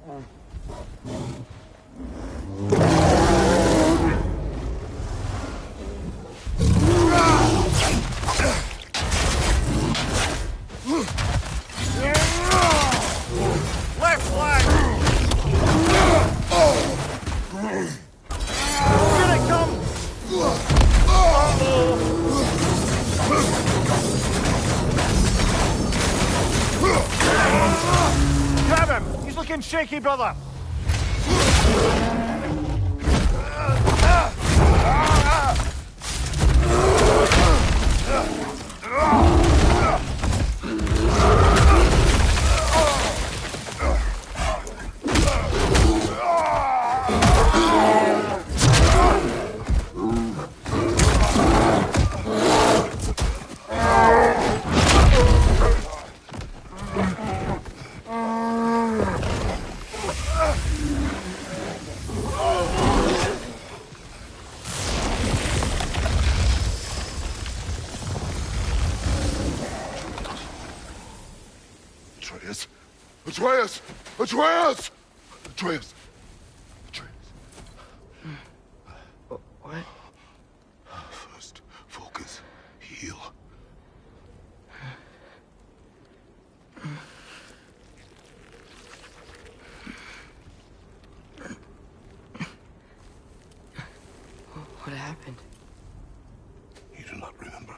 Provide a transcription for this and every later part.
Left flank! Here they come! Grab him! He's looking shaky, brother! Atreus! Atreus! Atreus! Atreus! What? First, focus. Heal. What happened? You do not remember.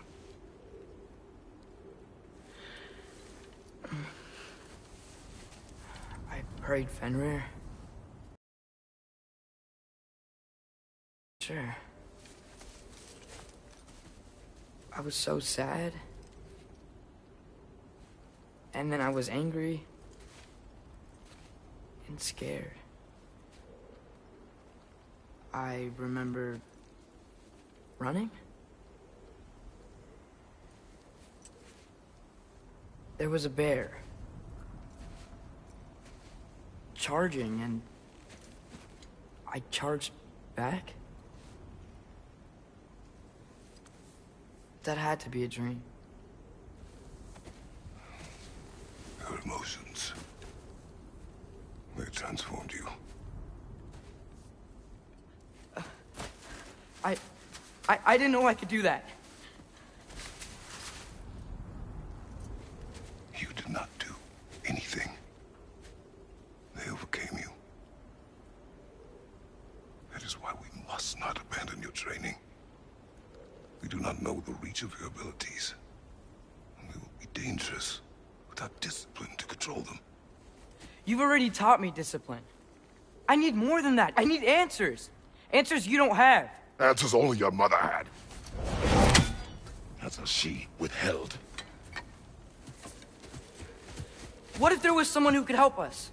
I prayed Fenrir. Sure. I was so sad. And then I was angry. And scared. I remember running. There was a bear. Charging, and I charged back. That had to be a dream. Your emotions. They transformed you. I didn't know I could do that. You did not do anything. They overcame you. That is why we must not abandon your training. We do not know the reach of your abilities. And they will be dangerous without discipline to control them. You've already taught me discipline. I need more than that. I need answers. Answers you don't have. Answers only your mother had. Answers she withheld. What if there was someone who could help us?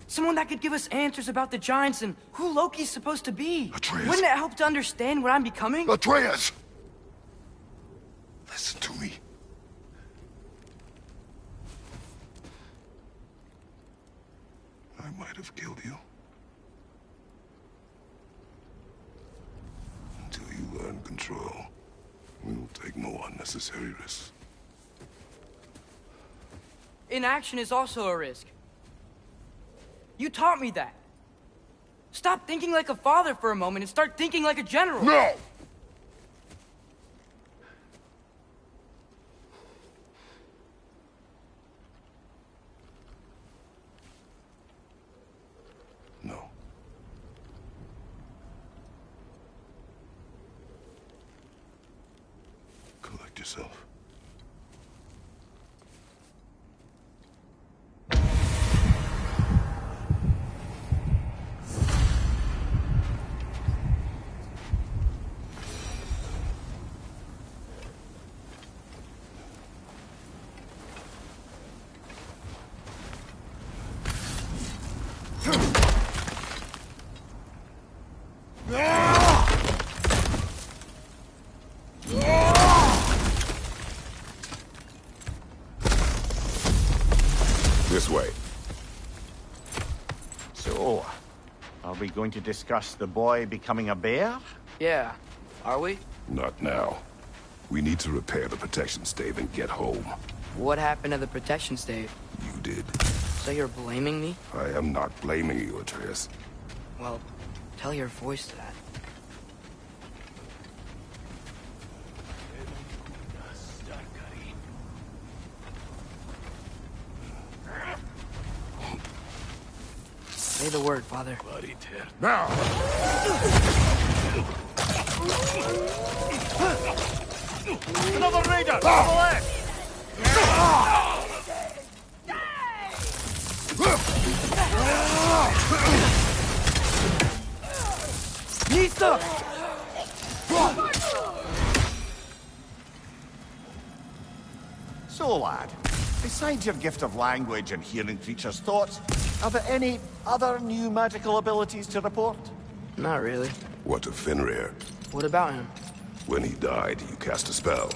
Someone that could give us answers about the giants and who Loki's supposed to be. Atreus. Wouldn't it help to understand what I'm becoming? Atreus! Listen to me. I might have killed you. Until you learn control, we will take no unnecessary risks. Inaction is also a risk. You taught me that. Stop thinking like a father for a moment and start thinking like a general. No! No. Collect yourself. This way. So, are we going to discuss the boy becoming a bear? Yeah, are we? Not now. We need to repair the protection stave and get home. What happened to the protection stave? You did. So you're blaming me? I am not blaming you, Atreus. Well, tell your voice that. Say the word, Father. Now! Another raider! On the left! Nista! So, lad, besides your gift of language and hearing creatures' thoughts, are there any other new magical abilities to report? Not really. What of Fenrir? What about him? When he died, you cast a spell.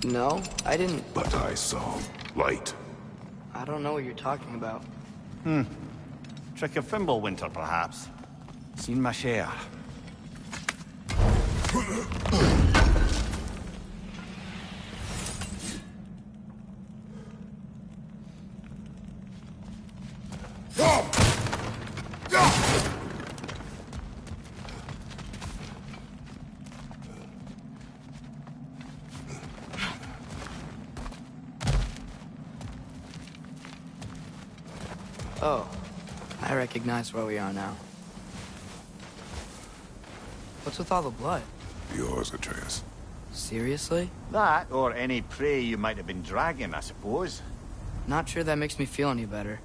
No, I didn't. But I saw light. I don't know what you're talking about. Trick of Fimbulwinter, perhaps? Seen my share. Oh, I recognize where we are now. What's with all the blood? Yours, Atreus. Seriously? That, or any prey you might have been dragging, I suppose. Not sure that makes me feel any better.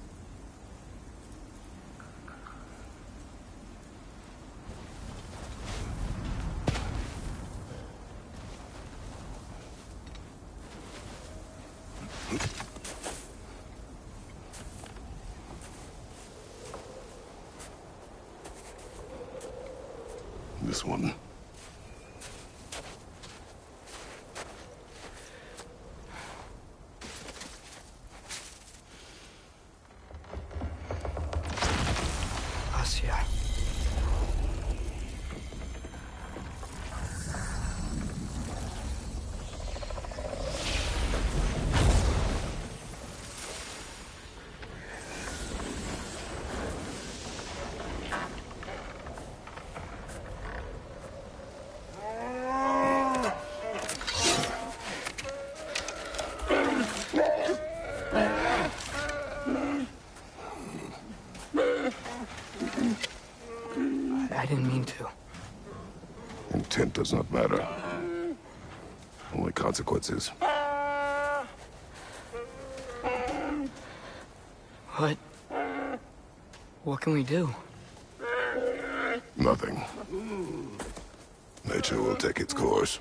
This one. Asya. I didn't mean to. Intent does not matter. Only consequences. What can we do? Nothing. Nature will take its course.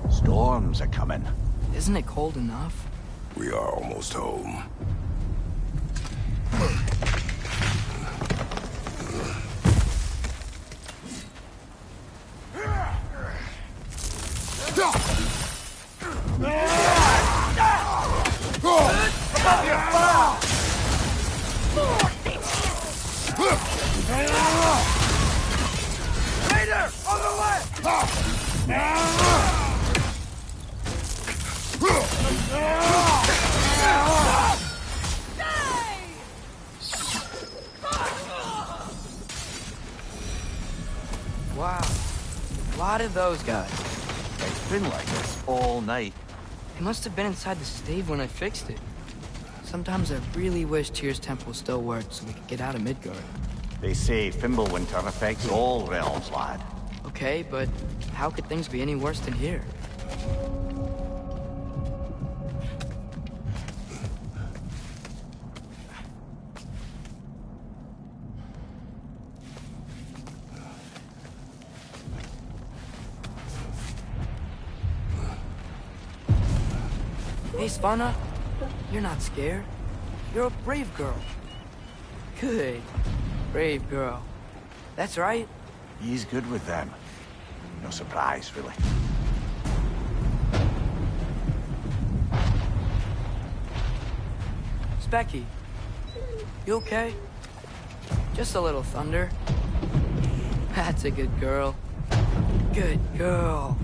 Storms are coming. Isn't it cold enough? We are almost home. Raider! On the left! Wow. A lot of those guys. It's been like this all night. They must have been inside the stave when I fixed it. Sometimes I really wish Tyr's temple still worked so we could get out of Midgard. They say Fimbulwinter affects all realms, lad. Okay, but how could things be any worse than here? Hey, Svanna, you're not scared. You're a brave girl. Good. Brave girl. That's right. He's good with them. No surprise, really. Becky. You okay? Just a little thunder. That's a good girl. Good girl.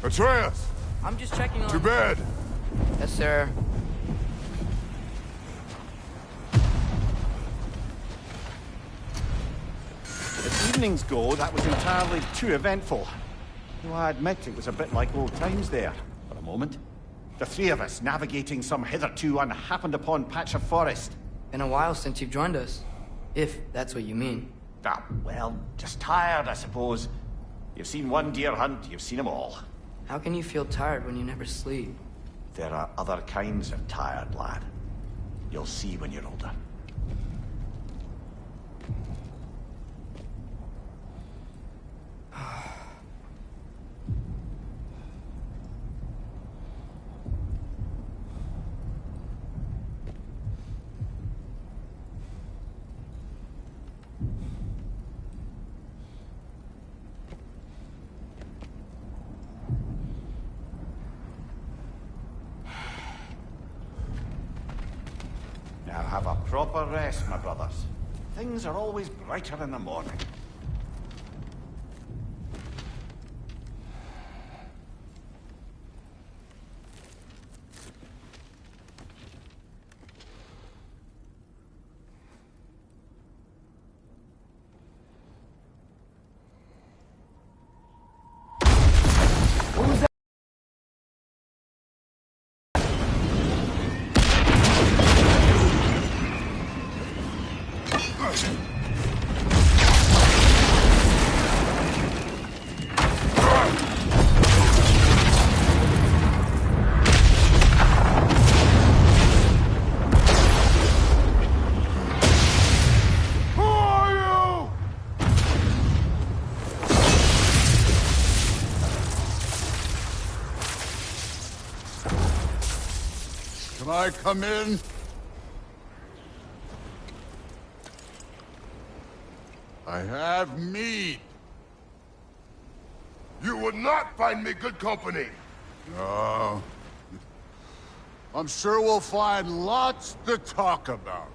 Atreus! I'm just checking on... To bed! Yes, sir. As evenings go, that was entirely too eventful. Though I admit it was a bit like old times there, for a moment. The three of us navigating some hitherto unhappened-upon patch of forest. Been a while since you've joined us. If that's what you mean. Ah, well, just tired, I suppose. You've seen one deer hunt, you've seen them all. How can you feel tired when you never sleep? There are other kinds of tired, lad. You'll see when you're older. Now have a proper rest, my brothers. Things are always brighter in the morning. Can I come in? I have meat. You would not find me good company. No. I'm sure we'll find lots to talk about.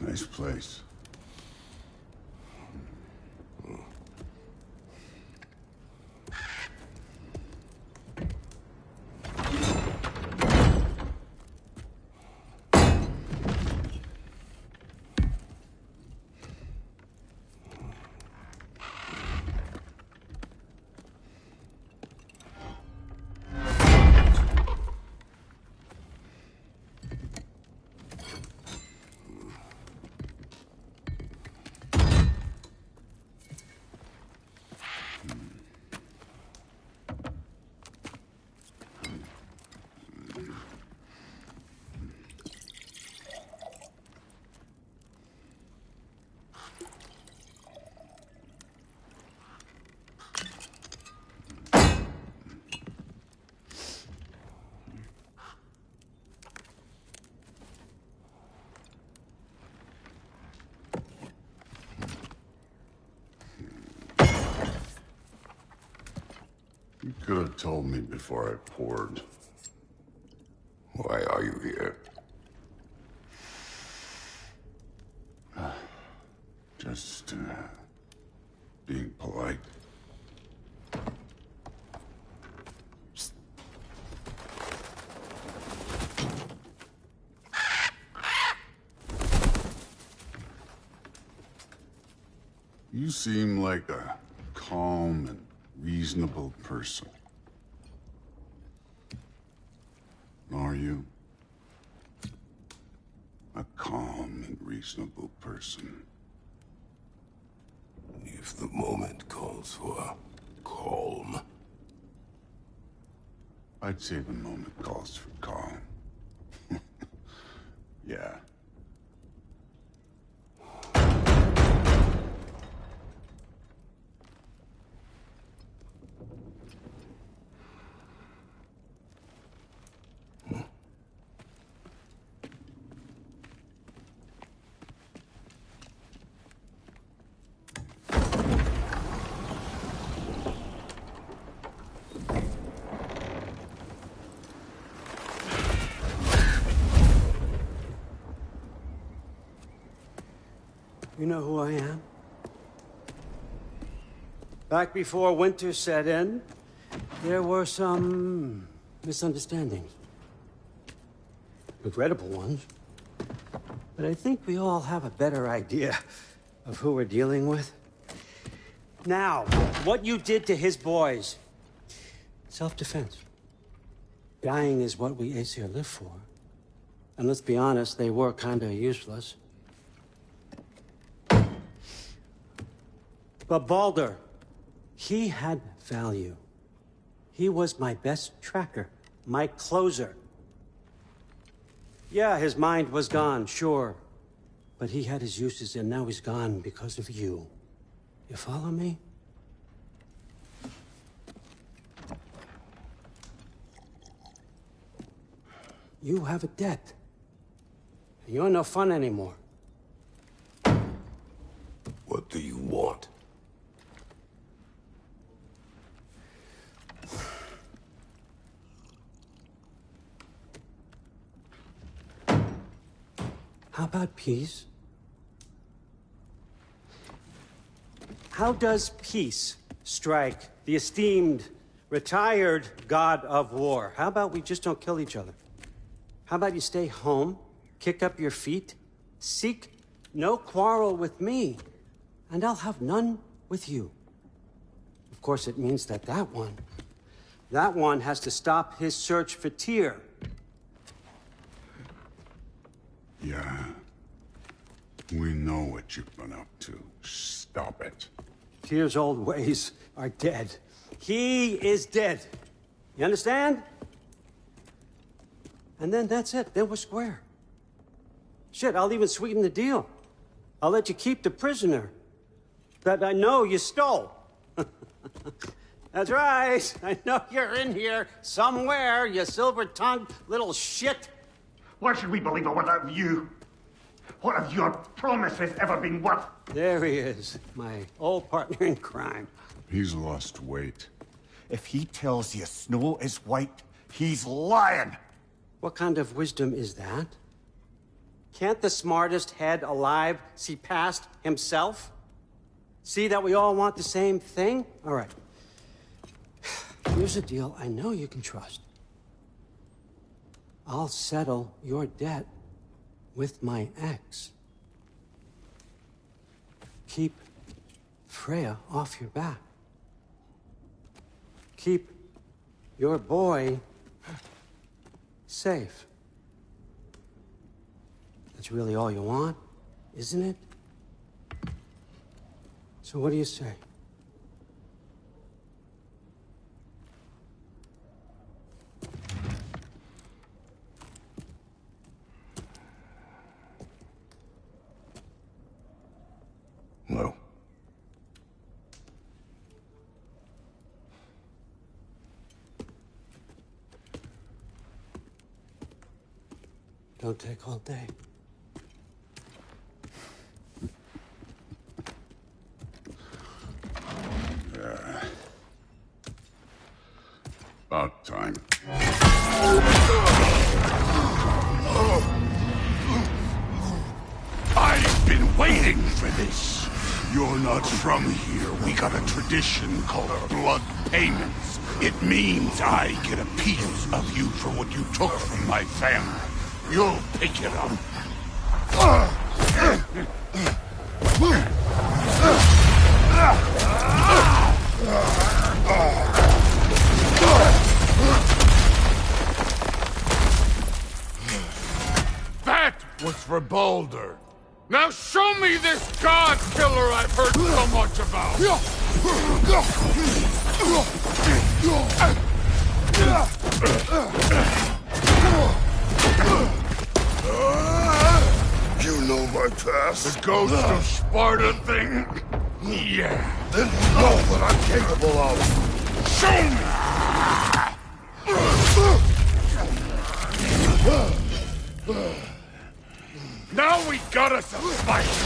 Nice place. You could have told me before I poured. Why are you here? Just, being polite. You seem like a calm and reasonable person. Are you? A calm and reasonable person. If the moment calls for calm. I'd say the moment calls for calm. Yeah. You know who I am? Back before winter set in, there were some misunderstandings. Regrettable ones. But I think we all have a better idea of who we're dealing with. Now, what you did to his boys. Self-defense. Dying is what we Aesir live for. And let's be honest, they were kinda useless. But Baldur, he had value. He was my best tracker, my closer. Yeah, his mind was gone, sure. But he had his uses, and now he's gone because of you. You follow me? You have a debt. You're no fun anymore. What do you want? How about peace? How does peace strike the esteemed, retired god of war? How about we just don't kill each other? How about you stay home, kick up your feet, seek no quarrel with me, and I'll have none with you. Of course, it means that that one has to stop his search for Tyr. Yeah. We know what you've been up to. Stop it. Tyr's old ways are dead. He is dead. You understand? And then that's it. Then we're square. Shit, I'll even sweeten the deal. I'll let you keep the prisoner that I know you stole. That's right. I know you're in here somewhere, you silver-tongued little shit. Why should we believe a word out of you? What have your promises ever been worth? There he is, my old partner in crime. He's lost weight. If he tells you snow is white, he's lying. What kind of wisdom is that? Can't the smartest head alive see past himself? See that we all want the same thing? All right. Here's a deal I know you can trust. I'll settle your debt with my ex. Keep Freya off your back. Keep your boy safe. That's really all you want, isn't it? So what do you say? No. Don't take all day. About time. I've been waiting for this. You're not from here. We got a tradition called blood payments. It means I get a piece of you for what you took from my family. You'll pick it up. That was for Boulder. Now show me this god killer I've heard so much about! You know my past. The ghost of Sparta thing? Yeah. Then you know what I'm capable of. Show me! Now we got us a fight!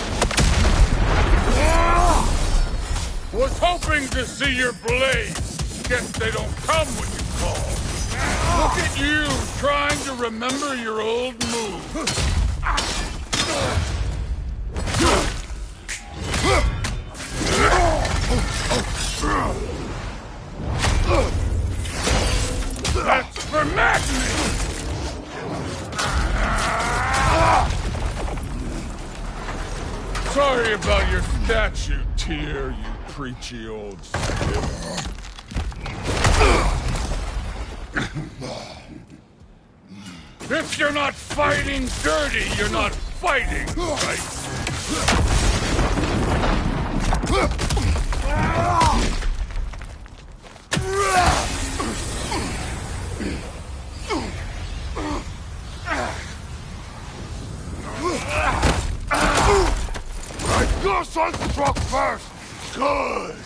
Was hoping to see your blades. Guess they don't come when you call. Look at you, trying to remember your old move. That's for madness! Sorry about your statue, Tyr, you preachy old stiff. If you're not fighting dirty, you're not fighting right. Your son struck first! Good!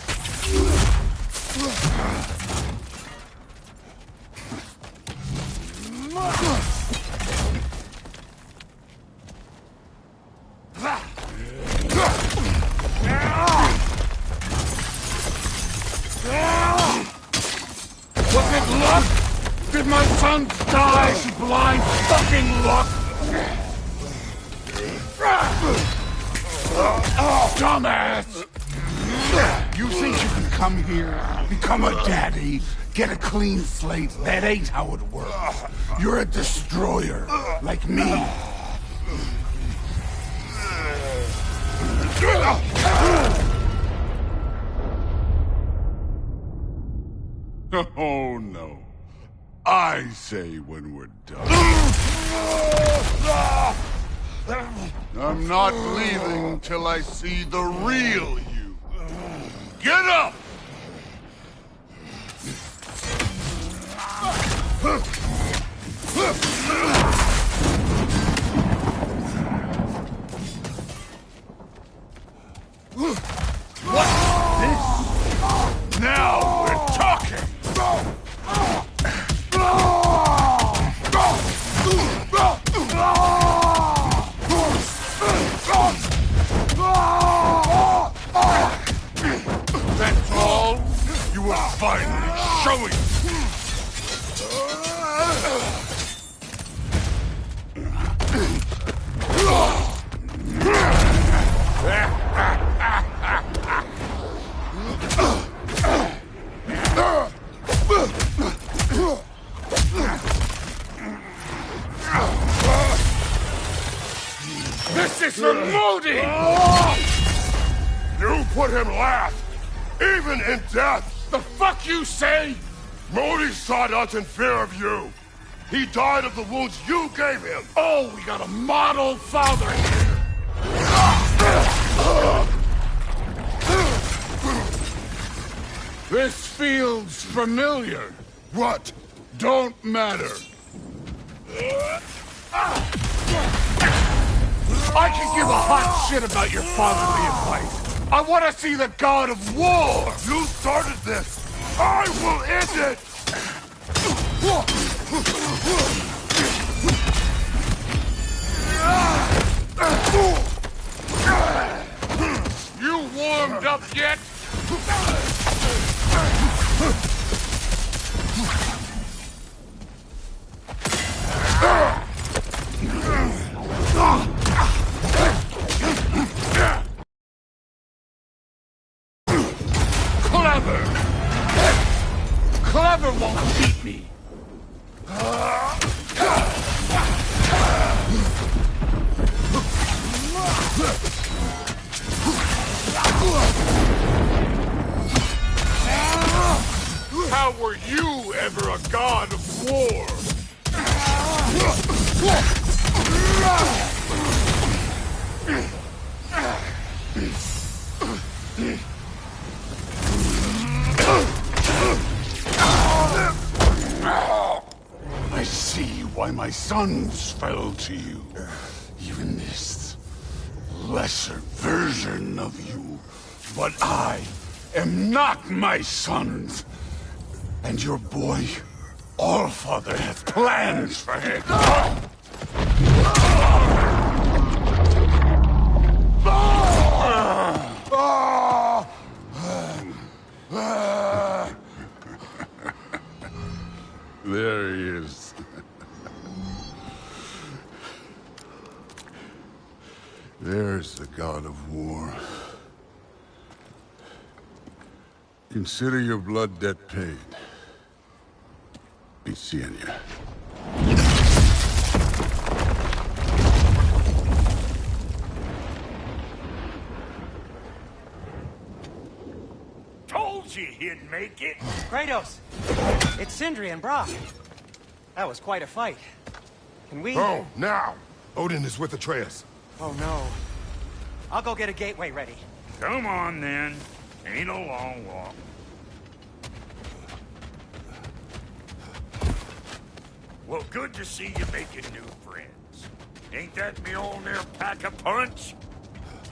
Was it luck? Did my son die to blind fucking luck? Dumbass! You think you can come here, become a daddy, get a clean slate? That ain't how it works. You're a destroyer, like me. Oh no. I say when we're done. I'm not leaving till I see the real you. Get up! What's this? Now we're talking! That's all? You are finally showing! This is for Modi! You put him last, even in death! The fuck you say? Modi sought us in fear of you. He died of the wounds you gave him. Oh, we got a model father here! This feels familiar. What? Don't matter. I can give a hot shit about your fatherly advice. I want to see the god of war! You started this! I will end it! You warmed up yet? Clever! Clever won't beat me. How were you ever a god of war? I see why my sons fell to you. Even this lesser version of you. But I am not my sons. And your boy, Allfather, has plans for him. There he is. There's the god of war. Consider your blood debt paid. Be seeing ya. Told you he'd make it. Kratos! It's Sindri and Brock. That was quite a fight. Can we... Oh, now! Odin is with Atreus. Oh, no. I'll go get a gateway ready. Come on, then. Ain't a long walk. Well, good to see you making new friends. Ain't that Mjolnir pack a punch?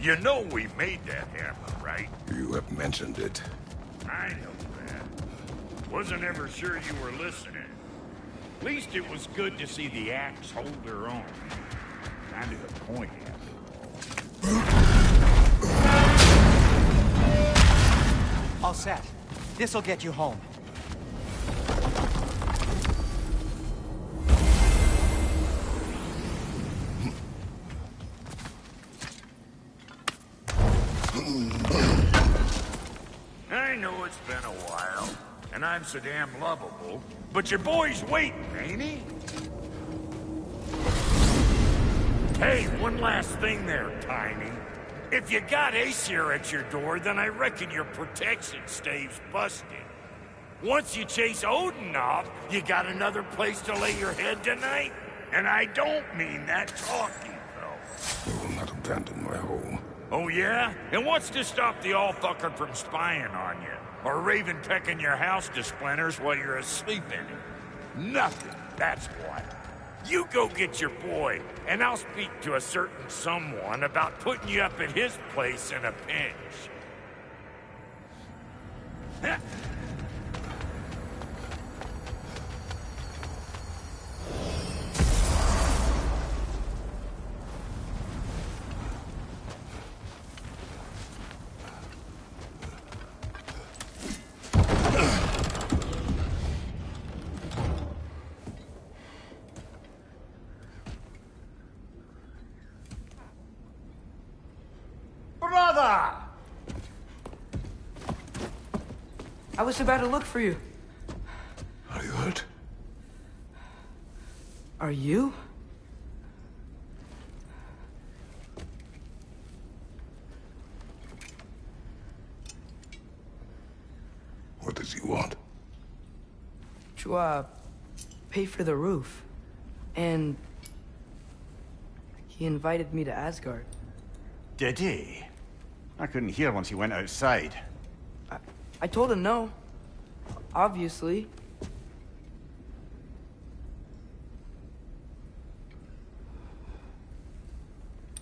You know we made that hammer, right? You have mentioned it. I know that. Wasn't ever sure you were listening. At least it was good to see the axe hold her own. Kind of the point, All set. This'll get you home. I know it's been a while, and I'm so damn lovable, but your boy's waiting, ain't he? Hey, one last thing there, Tiny. If you got Aesir at your door, then I reckon your protection stave's busted. Once you chase Odin off, you got another place to lay your head tonight? And I don't mean that talking, though. I will not abandon my home. Oh, yeah? And what's to stop the all-fucker from spying on you? Or Raven pecking your house to splinters while you're asleep in it? Nothing, that's what. You go get your boy, and I'll speak to a certain someone about putting you up at his place in a pinch. Brother! I was about to look for you. Are you hurt? Are you? What does he want? To, pay for the roof. And... he invited me to Asgard. Did he? I couldn't hear once he went outside. I told him no. Obviously.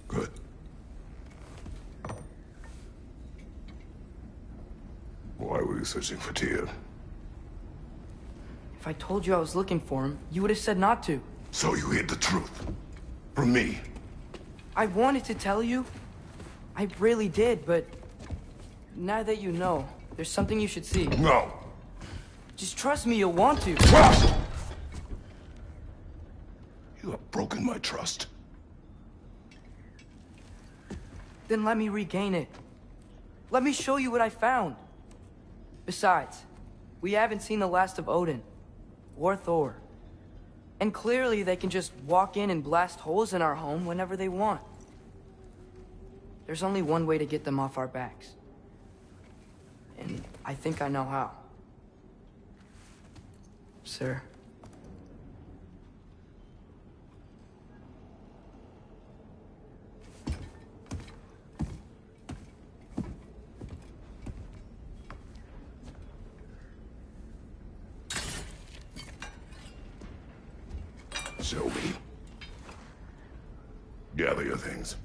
Good. Why were you searching for Tyr? If I told you I was looking for him, you would have said not to. So you hid the truth. From me. I wanted to tell you. I really did, but... now that you know, there's something you should see. No. Just trust me, you'll want to. Trust! You have broken my trust. Then let me regain it. Let me show you what I found. Besides, we haven't seen the last of Odin. Or Thor. And clearly they can just walk in and blast holes in our home whenever they want. There's only one way to get them off our backs. And I think I know how. sir. Show me. Gather your things.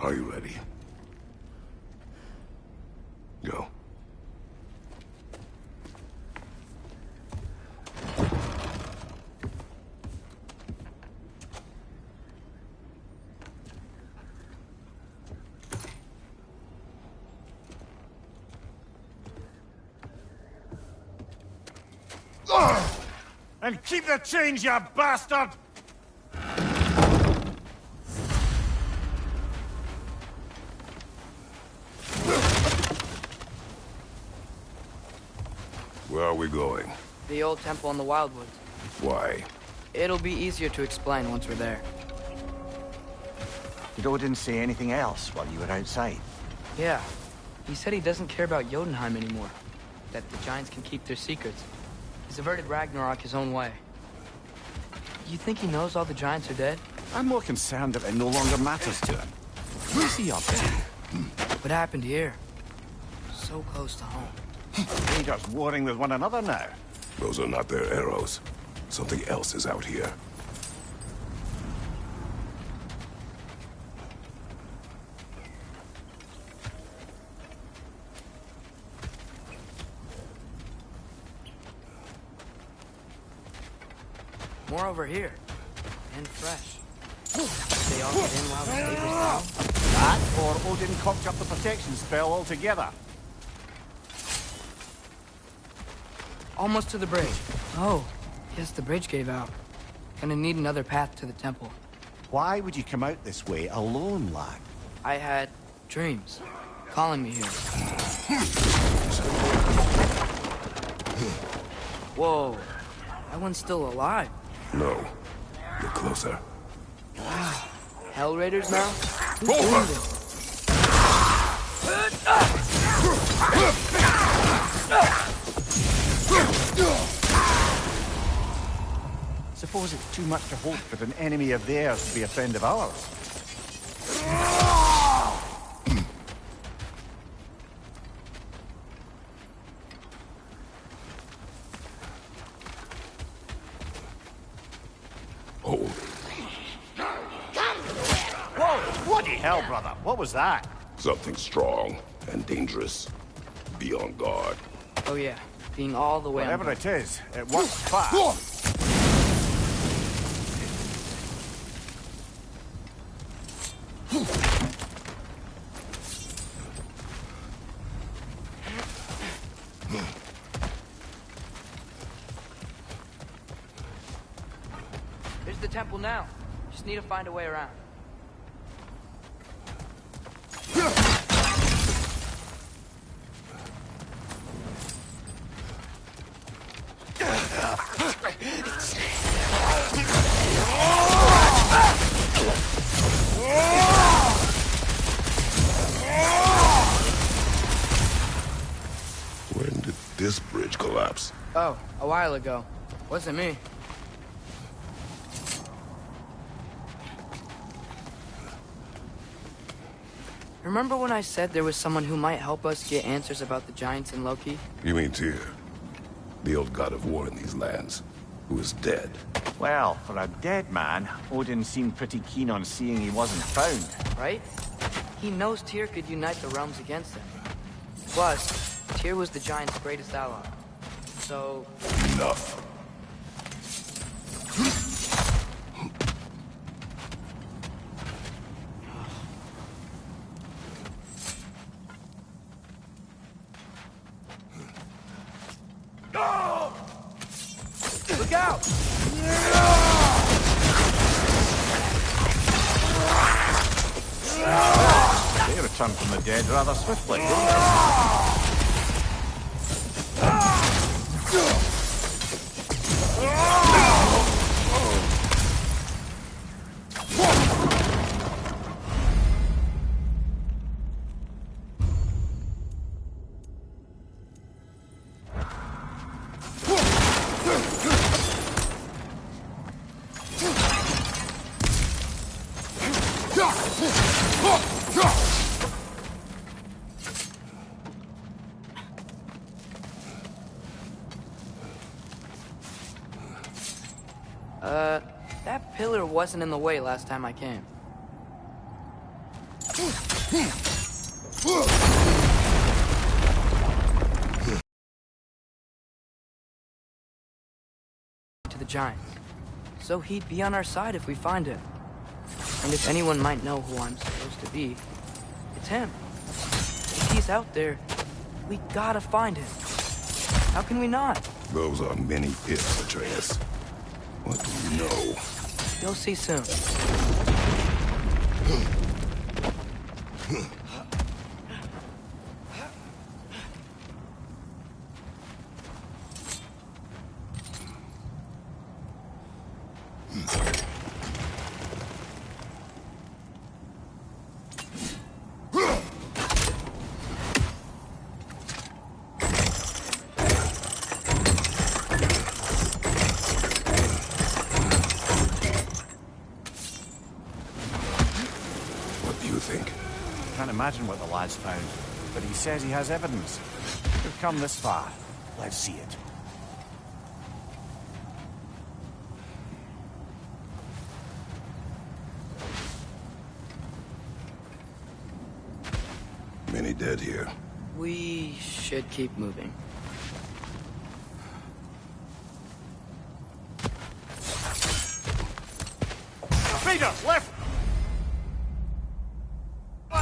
Are you ready? Go. And keep the change, you bastard! Where are we going? The old temple in the Wildwoods. Why? It'll be easier to explain once we're there. Did Odin say anything else while you were outside? Yeah. He said he doesn't care about Jotunheim anymore. That the Giants can keep their secrets. He's averted Ragnarok his own way. You think he knows all the Giants are dead? I'm more concerned that it no longer matters to him. What's he up to? What happened here? So close to home. Raiders warring with one another now. Those are not their arrows. Something else is out here. More over here. And fresh. They all get in while the neighbors down? That, or Odin cocked up the protection spell altogether. Almost to the bridge. Oh, yes, the bridge gave out. Gonna need another path to the temple. Why would you come out this way alone, lad? I had dreams calling me here. Whoa, that one's still alive. No. Get closer. Hell Raiders now? Who's doing this? Suppose it's too much to hope for an enemy of theirs to be a friend of ours. Hold. Whoa! Bloody hell, brother! What was that? Something strong and dangerous. Be on guard. Oh yeah, being all the way Whatever on. it is, it works fast. There's the temple now. Just need to find a way around. When did this bridge collapse? Oh, a while ago. Wasn't me. Remember when I said there was someone who might help us get answers about the Giants and Loki? You mean Tyr? The old god of war in these lands, who is dead. Well, for a dead man, Odin seemed pretty keen on seeing he wasn't found. Right? He knows Tyr could unite the realms against him. Plus, Tyr was the Giants' greatest ally. So... Enough. Look out! They returned from the dead rather swiftly. That pillar wasn't in the way last time I came. To the Giants. So he'd be on our side if we find him. And if anyone might know who I'm supposed to be, it's him. If he's out there, we gotta find him. How can we not? Those are many ifs, Atreus. What do you know? You'll see soon. Can't imagine what the lad's found, but he says he has evidence. We've come this far. Let's see it. Many dead here. We should keep moving. Raiders, left!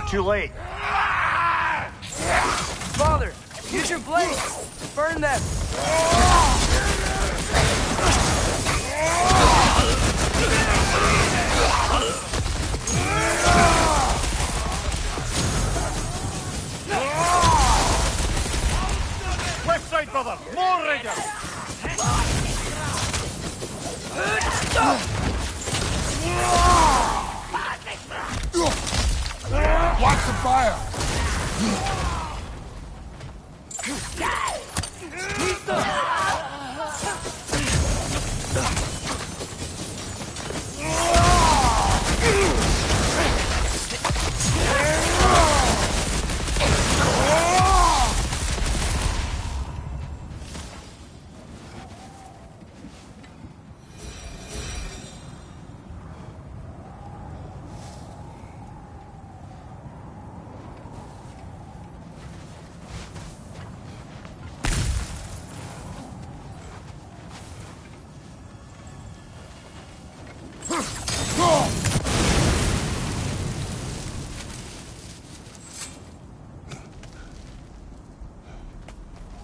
Too late. Father, use your blade! Burn them! Left side, brother! More raiders! Watch the fire!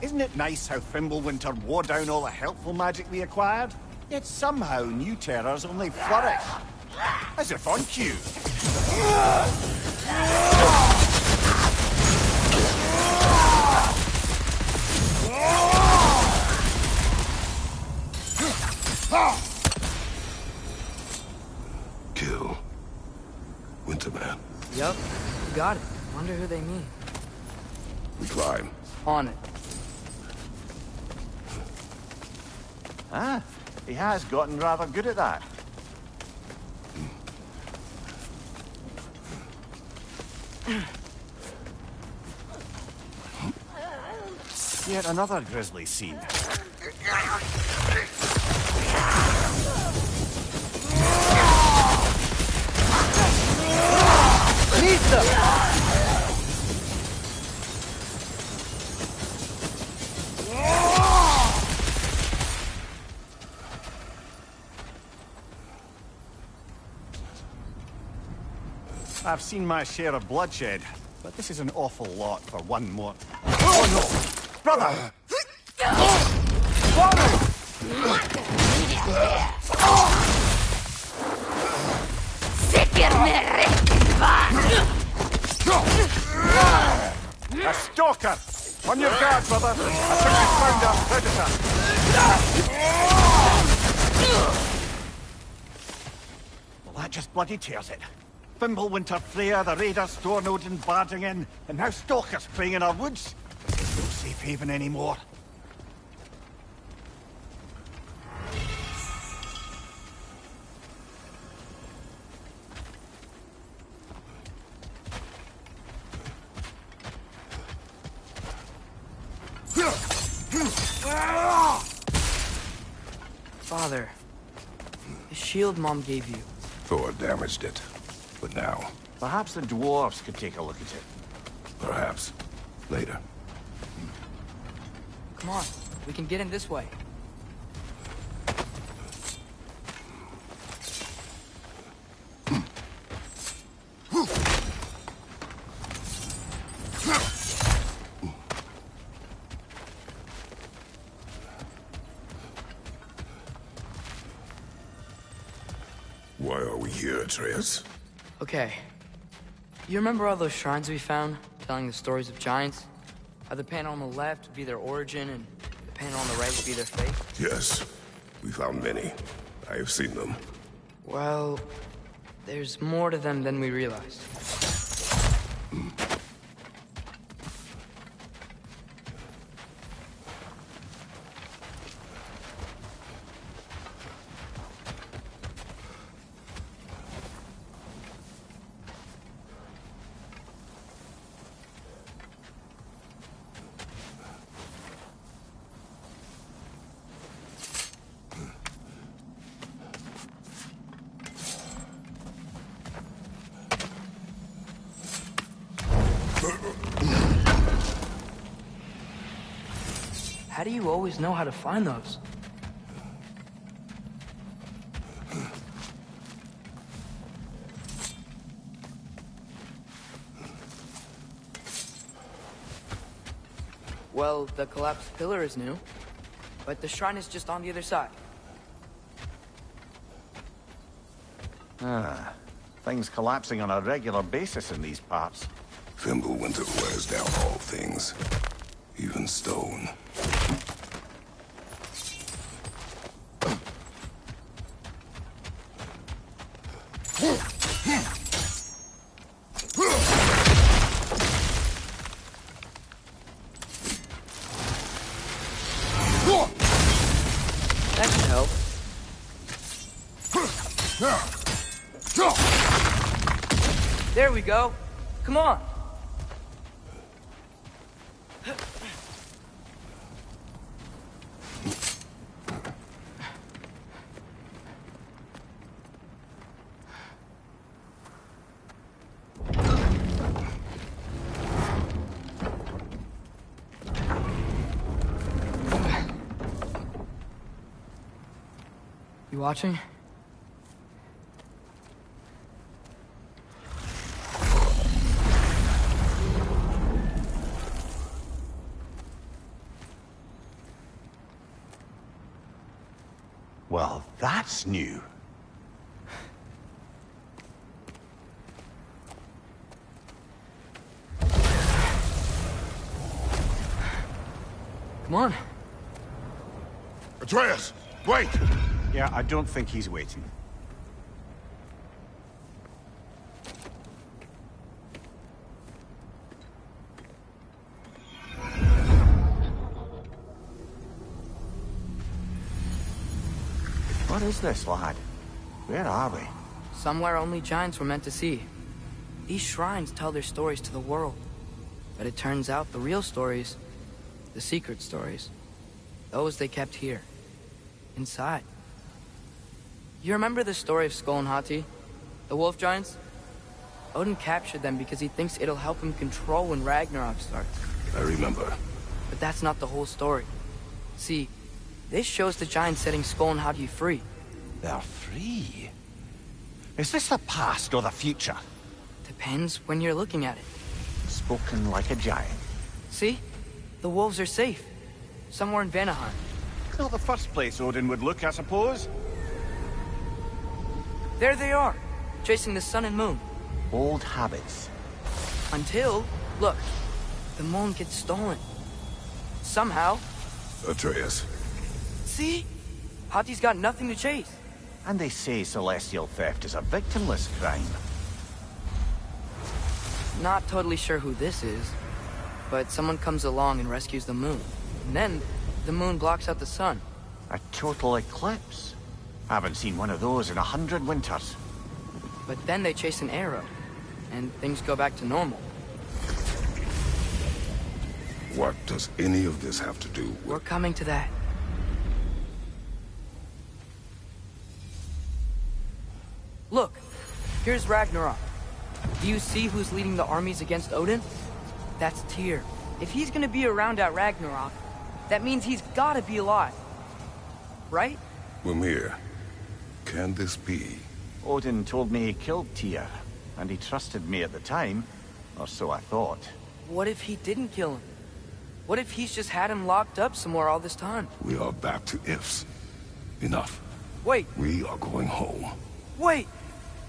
Isn't it nice how Fimbulwinter wore down all the helpful magic we acquired? Yet somehow new terrors only flourish. As if on cue. Kill Winterman. Yup, got it. Wonder who they mean. We climb. On it. Ah, he has gotten rather good at that. Yet another grisly scene. I've seen my share of bloodshed, but this is an awful lot for one more. Oh no! Brother! A stalker! On your guard, brother! I think we found our predator! Well, that just bloody tears it. Fimbulwinter, Freya, the raiders, Stornodin barging in, and now stalkers preying in our woods. No safe haven anymore. Father, the shield Mom gave you. Thor damaged it. But now, Perhaps the dwarves could take a look at it. Perhaps. Later. Come on, we can get in this way. Why are we here, Atreus? Okay. You remember all those shrines we found, telling the stories of giants? How the panel on the left would be their origin, and the panel on the right would be their fate? Yes. We found many. I have seen them. Well, there's more to them than we realized. How do you always know how to find those? Well, the collapsed pillar is new, but the shrine is just on the other side. Things collapsing on a regular basis in these parts. Fimbulwinter wears down all things. Even stone. That should help. There we go. Come on. You watching? Well, that's new. Come on. Atreus, wait! Yeah, I don't think he's waiting. What is this, lad? Where are we? Somewhere only giants were meant to see. These shrines tell their stories to the world. But it turns out the real stories, the secret stories, those they kept here, inside. You remember the story of Skull and Hati? The wolf giants? Odin captured them because he thinks it'll help him control when Ragnarok starts. I remember. But that's not the whole story. See, this shows the giants setting Skull and Hati free. They're free? Is this the past or the future? Depends when you're looking at it. Spoken like a giant. See? The wolves are safe. Somewhere in Vanaheim. Not the first place Odin would look, I suppose. There they are, chasing the sun and moon. Old habits. Until, look, the moon gets stolen. Somehow. Atreus. See? Hati's got nothing to chase. And they say celestial theft is a victimless crime. Not totally sure who this is, but someone comes along and rescues the moon. And then, the moon blocks out the sun. A total eclipse. Haven't seen one of those in 100 winters. But then they chase an arrow, and things go back to normal. What does any of this have to do with... We're coming to that. Look, here's Ragnarok. Do you see who's leading the armies against Odin? That's Tyr. If he's gonna be around at Ragnarok, that means he's gotta be alive. Right? Mimir, can this be? Odin told me he killed Tyr, and he trusted me at the time, or so I thought. What if he didn't kill him? What if he's just had him locked up somewhere all this time? We are back to ifs. Enough. Wait, We are going home. wait!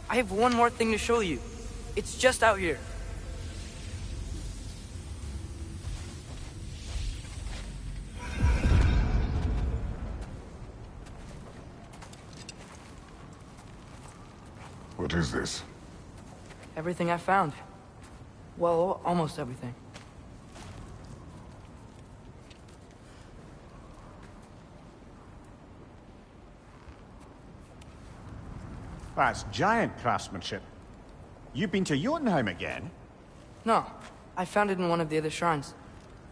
I have one more thing to show you. It's just out here. What is this? Everything I found. Well, almost everything. That's giant craftsmanship. You've been to Jotunheim again? No, I found it in one of the other shrines.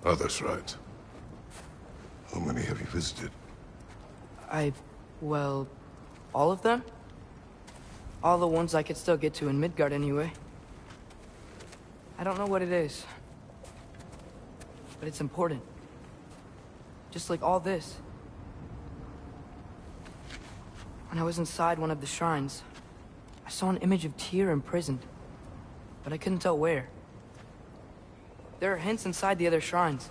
Other shrines. How many have you visited? Well, all of them? All the ones I could still get to in Midgard anyway. I don't know what it is. But it's important. Just like all this. When I was inside one of the shrines, I saw an image of Tyr imprisoned. But I couldn't tell where. There are hints inside the other shrines.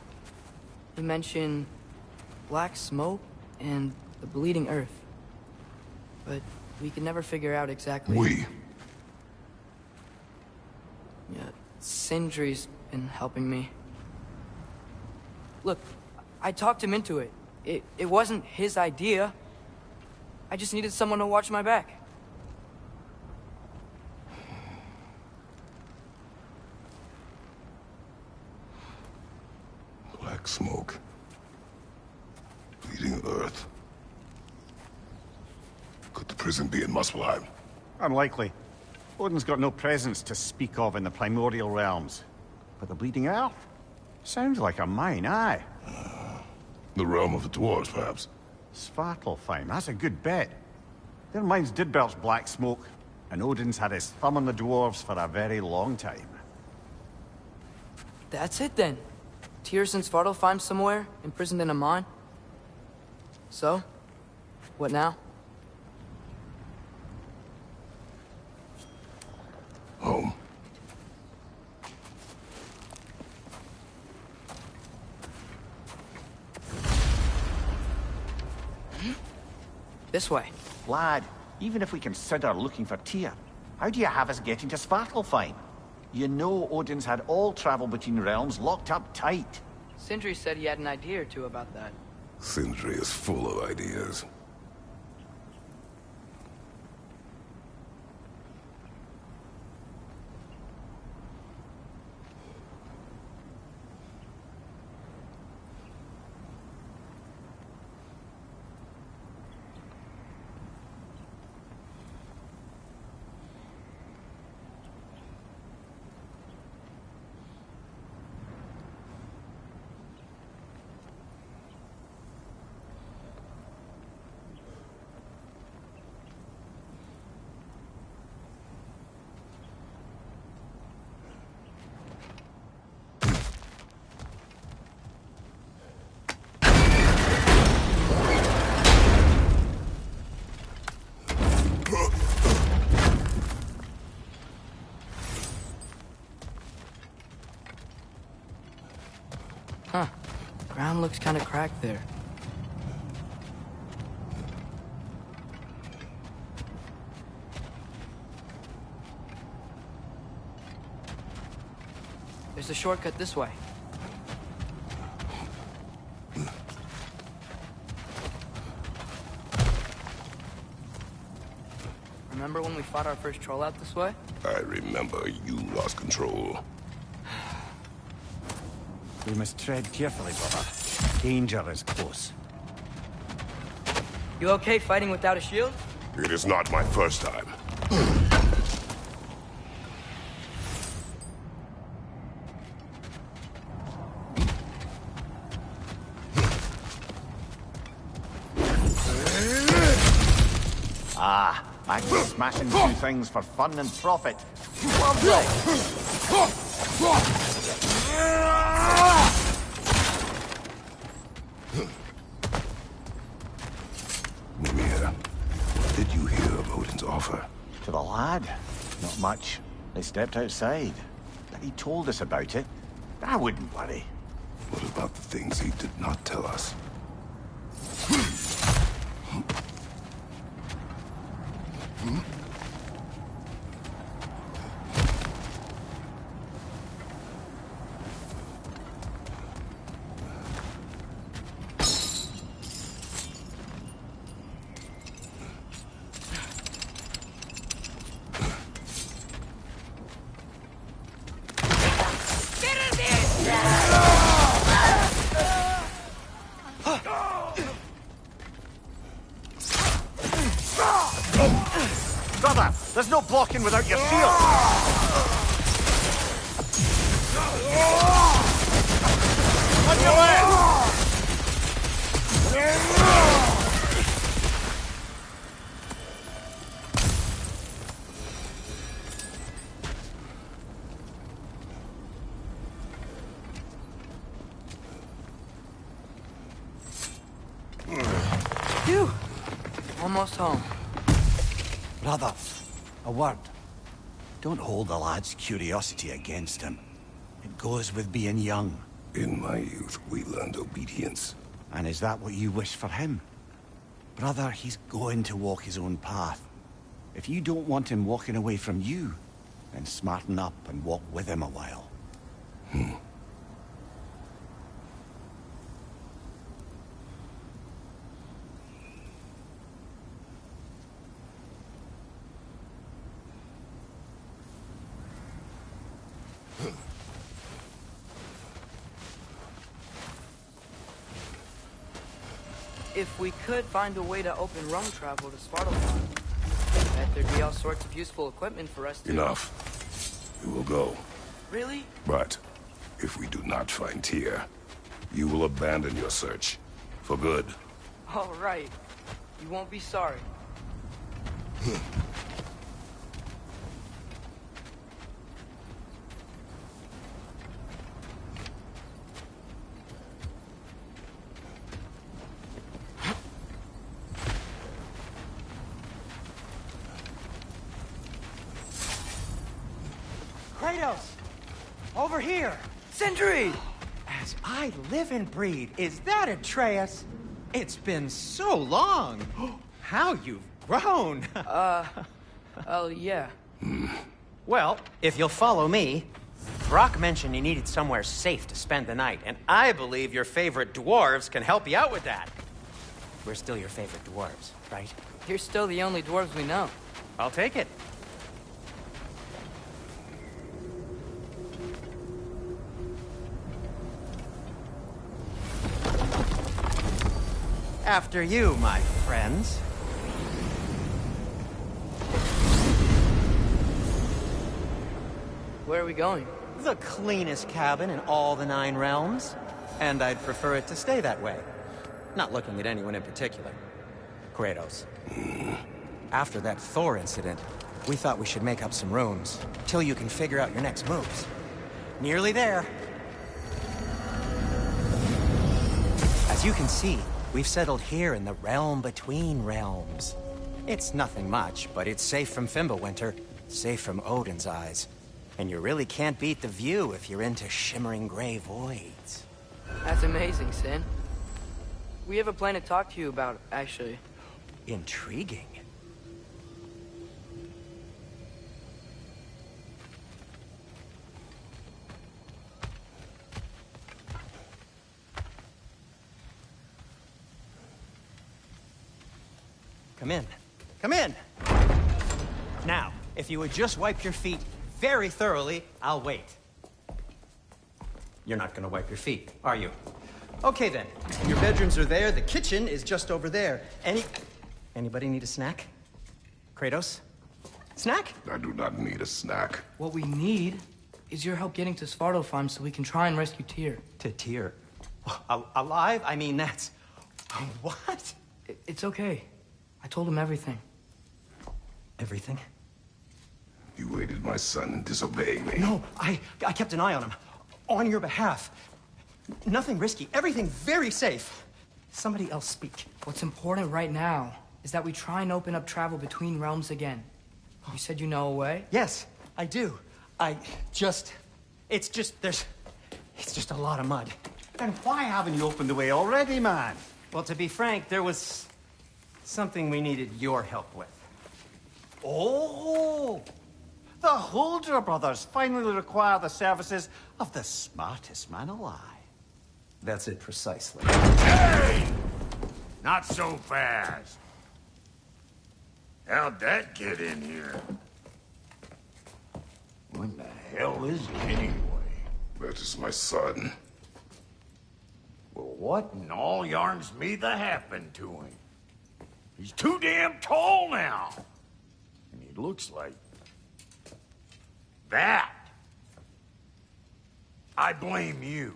They mention black smoke and the bleeding earth. But we could never figure out exactly... We? Yeah, Sindri's been helping me. Look, I talked him into it. It wasn't his idea. I just needed someone to watch my back. Black smoke. Bleeding earth. Could the prison be in Muspelheim? Unlikely. Odin's got no presence to speak of in the primordial realms. But the Bleeding Earth? Sounds like a mine, aye. The realm of the dwarves, perhaps? Svartalfheim, that's a good bet. Their mines did belch black smoke, and Odin's had his thumb on the dwarves for a very long time. That's it then. Tyr's in Svartalfheim somewhere, imprisoned in a mine. So, what now? Home. This way. Lad, even if we consider looking for Tyr, how do you have us getting to Svartalfheim? You know Odin's had all travel between realms locked up tight. Sindri said he had an idea or two about that. Sindri is full of ideas. Huh. Ground looks kind of cracked there. There's a shortcut this way. Remember when we fought our first troll out this way? I remember you lost control. We must tread carefully, brother. Danger is close. You okay fighting without a shield? It is not my first time. Ah, Back to smashing through things for fun and profit. Lovely! Mimir, what did you hear of Odin's offer? To the lad? Not much. They stepped outside. But he told us about it. I wouldn't worry. What about the things he did not tell us? Brother, there's no blocking without your shield! On your left! Phew! Almost home. Brother, a word. Don't hold the lad's curiosity against him. It goes with being young. In my youth, we learned obedience. And is that what you wish for him? Brother, he's going to walk his own path. If you don't want him walking away from you, then smarten up and walk with him a while. If we could find a way to open rum travel to Svartalfheim, I bet there'd be all sorts of useful equipment for us to... Enough. We will go. Really? But if we do not find Tyr, you will abandon your search. For good. All right. You won't be sorry. Kratos! Over here! Sindri! As I live and breathe, is that Atreus? It's been so long! How you've grown! Oh, yeah. Well, if you'll follow me, Brock mentioned you needed somewhere safe to spend the night, and I believe your favorite dwarves can help you out with that. We're still your favorite dwarves, right? You're still the only dwarves we know. I'll take it. After you, my friends. Where are we going? The cleanest cabin in all the 9 realms. And I'd prefer it to stay that way. Not looking at anyone in particular. Kratos. After that Thor incident, we thought we should make up some rooms, till you can figure out your next moves. Nearly there. As you can see, we've settled here in the realm between realms. It's nothing much, but it's safe from Fimbulwinter, safe from Odin's eyes. And you really can't beat the view if you're into shimmering gray voids. That's amazing, Sin. We have a plan to talk to you about, actually. Intriguing. Come in. Come in! Now, if you would just wipe your feet very thoroughly, I'll wait. You're not gonna wipe your feet, are you? Okay then. Your bedrooms are there, the kitchen is just over there. Anybody need a snack? Kratos? Snack? I do not need a snack. What we need is your help getting to Svartalfheim so we can try and rescue Tyr. To Tyr? Alive? I mean, that's... What? It's okay. I told him everything. Everything? You aided my son in disobeying me. No, I kept an eye on him. On your behalf. Nothing risky. Everything very safe. Somebody else speak. What's important right now is that we try and open up travel between realms again. You said you know a way? Yes, I do. It's just a lot of mud. Then why haven't you opened the way already, man? Well, to be frank, there was something we needed your help with. Oh! The Holder brothers finally require the services of the smartest man alive. That's it precisely. Hey! Not so fast. How'd that get in here? What the hell is it anyway? That is my son. Well, what in all yarns me that happened to him? He's too damn tall now. And he looks like... that. I blame you.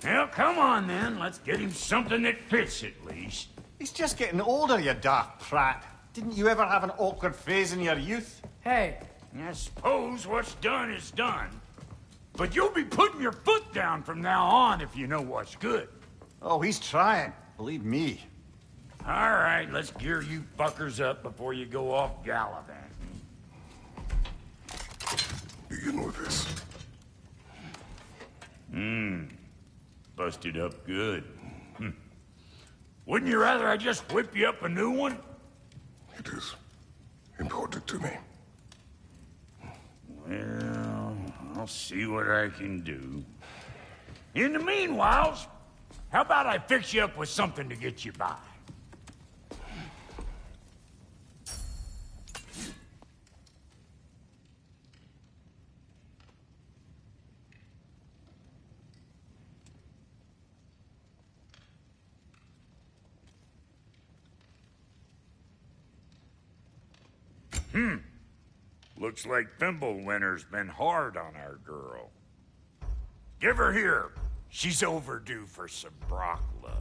Well, come on then. Let's get him something that fits at least. He's just getting older, you daft prat. Didn't you ever have an awkward phase in your youth? Hey, I suppose what's done is done. But you'll be putting your foot down from now on if you know what's good. Oh, he's trying. Believe me. All right, let's gear you fuckers up before you go off gallivanting. Begin with this. Busted up good. Wouldn't you rather I just whip you up a new one? It is important to me. Well, I'll see what I can do. In the meanwhile, how about I fix you up with something to get you by? Looks like Thimblewinter's been hard on our girl. Give her here. She's overdue for some Brock love.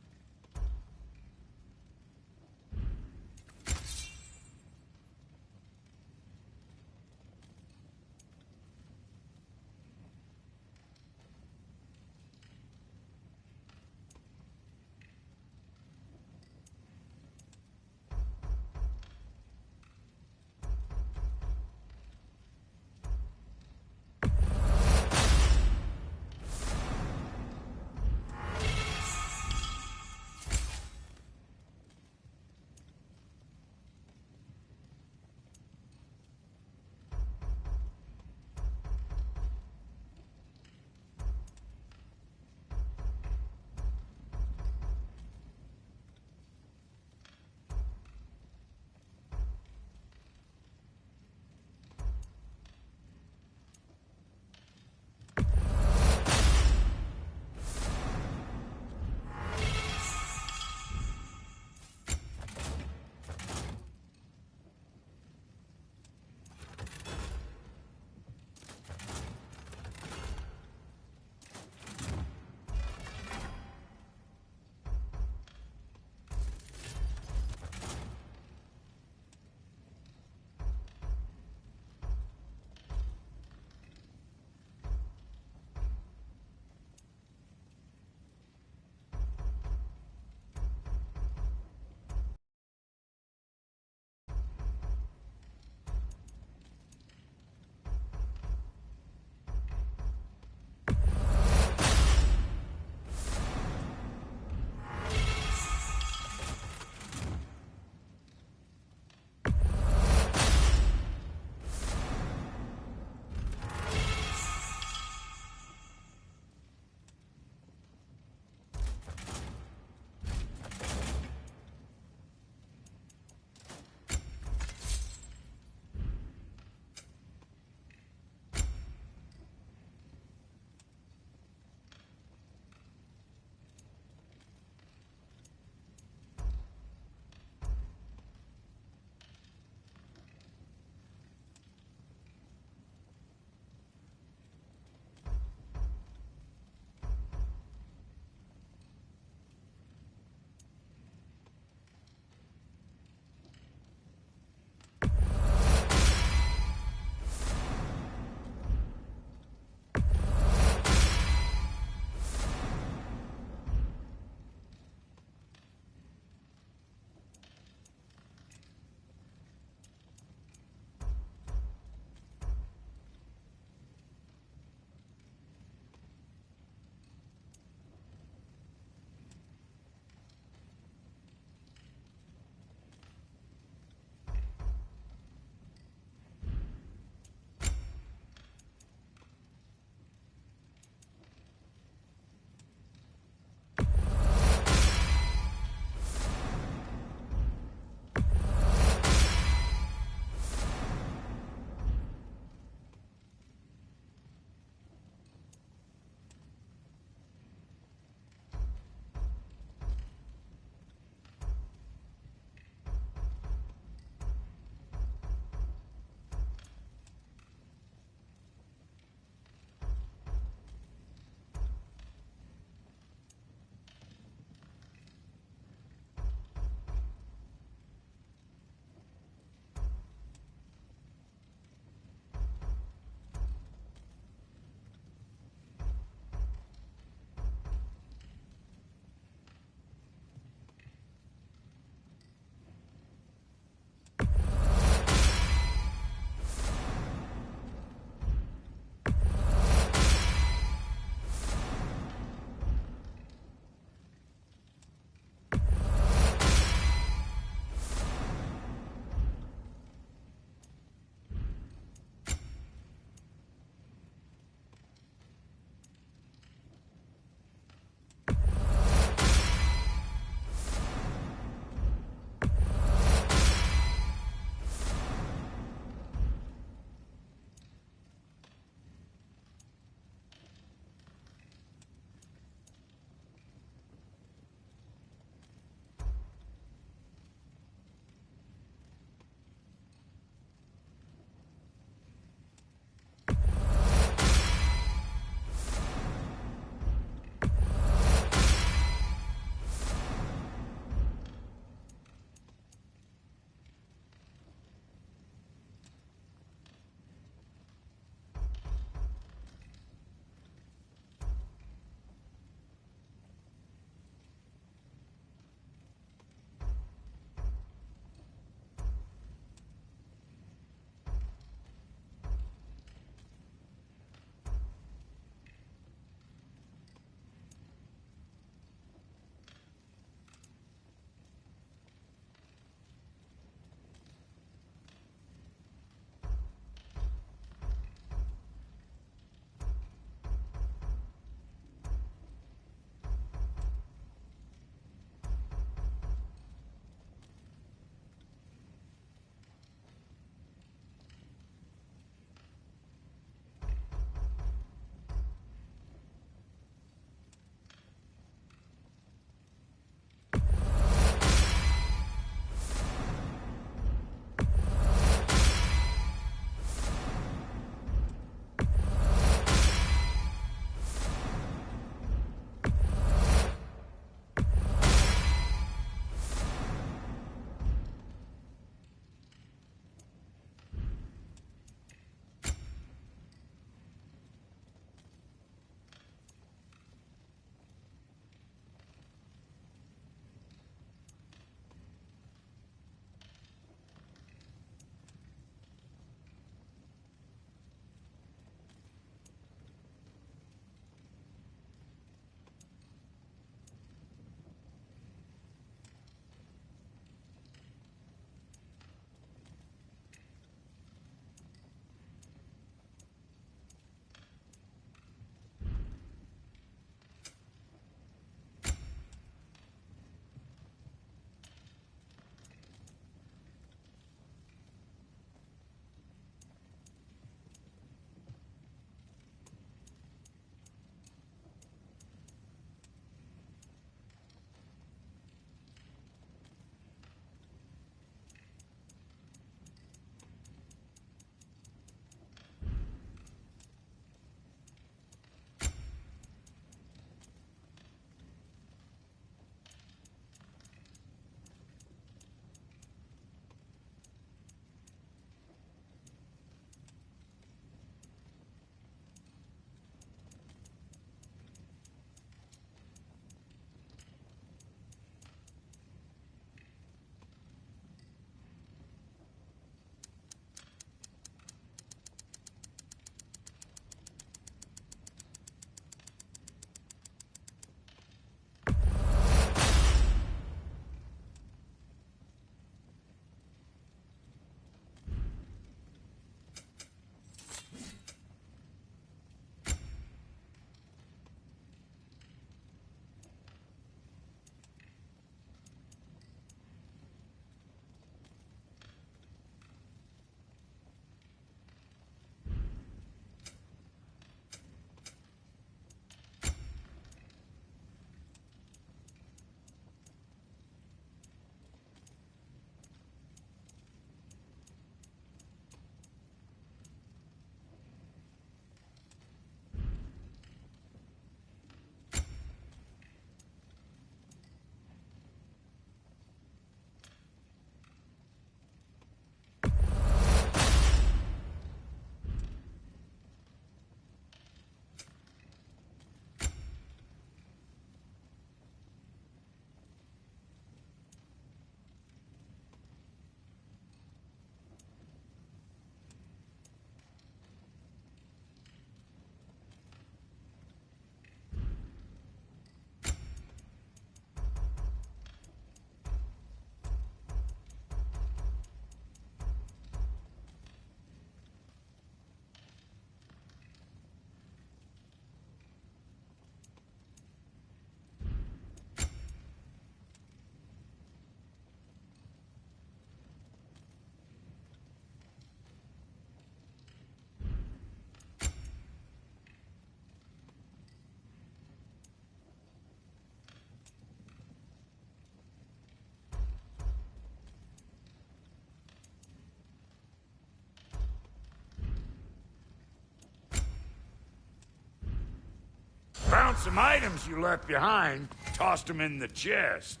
found some items you left behind, tossed them in the chest.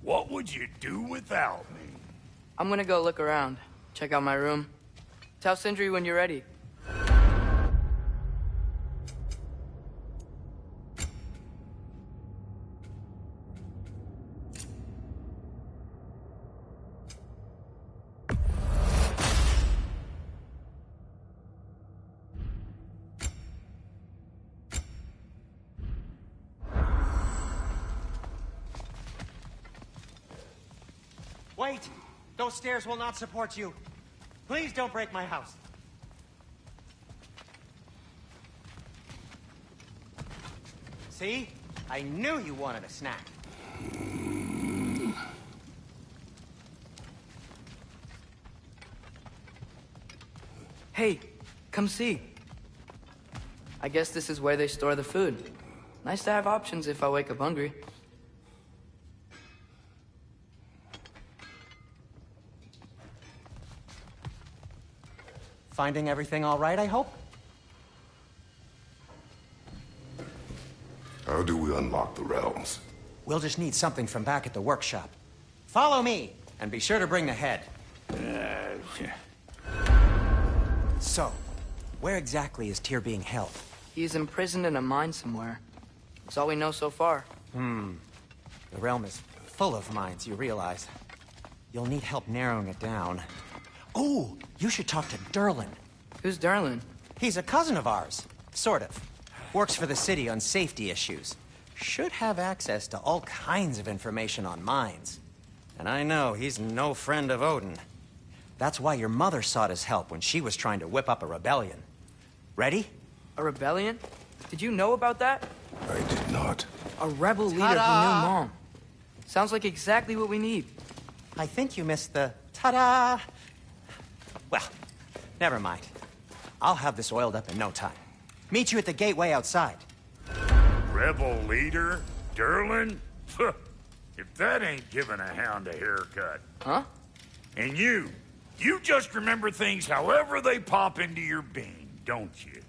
What would you do without me? I'm gonna go look around. Check out my room. Tell Sindri when you're ready. Wait! Those stairs will not support you. Please don't break my house. See? I knew you wanted a snack. Hey, come see. I guess this is where they store the food. Nice to have options if I wake up hungry. Finding everything all right, I hope? How do we unlock the realms? We'll just need something from back at the workshop. Follow me, and be sure to bring the head. So, where exactly is Tyr being held? He's imprisoned in a mine somewhere. That's all we know so far. The realm is full of mines, you realize. You'll need help narrowing it down. Oh, you should talk to Durlin. Who's Darlin? He's a cousin of ours. Sort of. Works for the city on safety issues. Should have access to all kinds of information on mines. And I know he's no friend of Odin. That's why your mother sought his help when she was trying to whip up a rebellion. Ready? A rebellion? Did you know about that? I did not. A rebel leader who knew Mom. Sounds like exactly what we need. I think you missed the ta-da! Well, never mind. I'll have this oiled up in no time. Meet you at the gateway outside. Rebel leader? Durlin? If that ain't giving a hound a haircut. Huh? And you just remember things however they pop into your bean, don't you?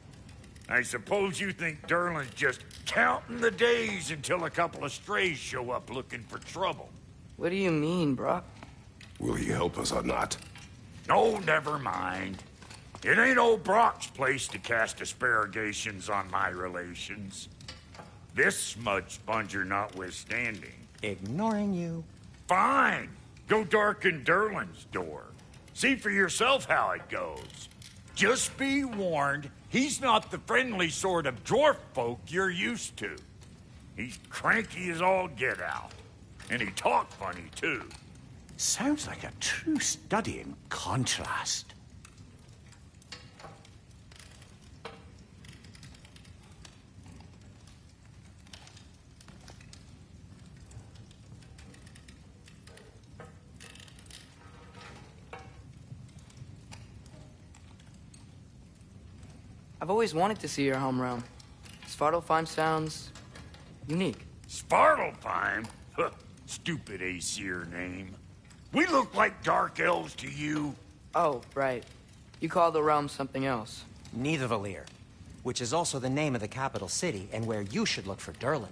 I suppose you think Durlin's just counting the days until a couple of strays show up looking for trouble. What do you mean, Brock? Will he help us or not? No, never mind. It ain't old Brock's place to cast asparagations on my relations. This smudge sponger notwithstanding. Ignoring you. Fine. Go darken Durlin's door. See for yourself how it goes. Just be warned, he's not the friendly sort of dwarf folk you're used to. He's cranky as all get out. And he talk funny, too. Sounds like a true study in contrast. I've always wanted to see your home realm. Svartalfheim sounds unique. Svartalfheim? Huh, stupid Aesir name. We look like dark elves to you. Oh, right. You call the realm something else. Nidavellir, which is also the name of the capital city and where you should look for Durlin.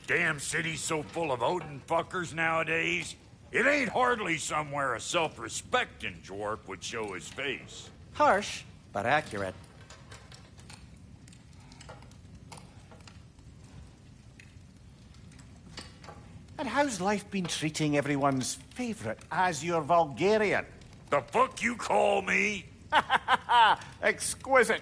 Damn city's so full of Odin fuckers nowadays. It ain't hardly somewhere a self-respecting dwarf would show his face. Harsh, but accurate. And how's life been treating everyone's favorite Azure Vulgarian? The fuck you call me? Exquisite.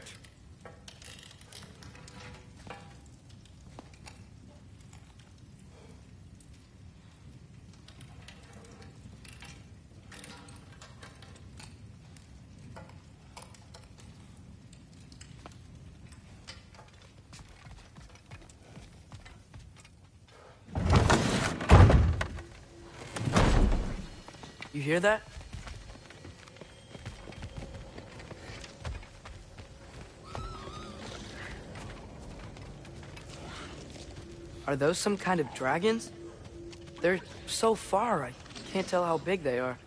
You hear that? Are those some kind of dragons? They're so far, I can't tell how big they are.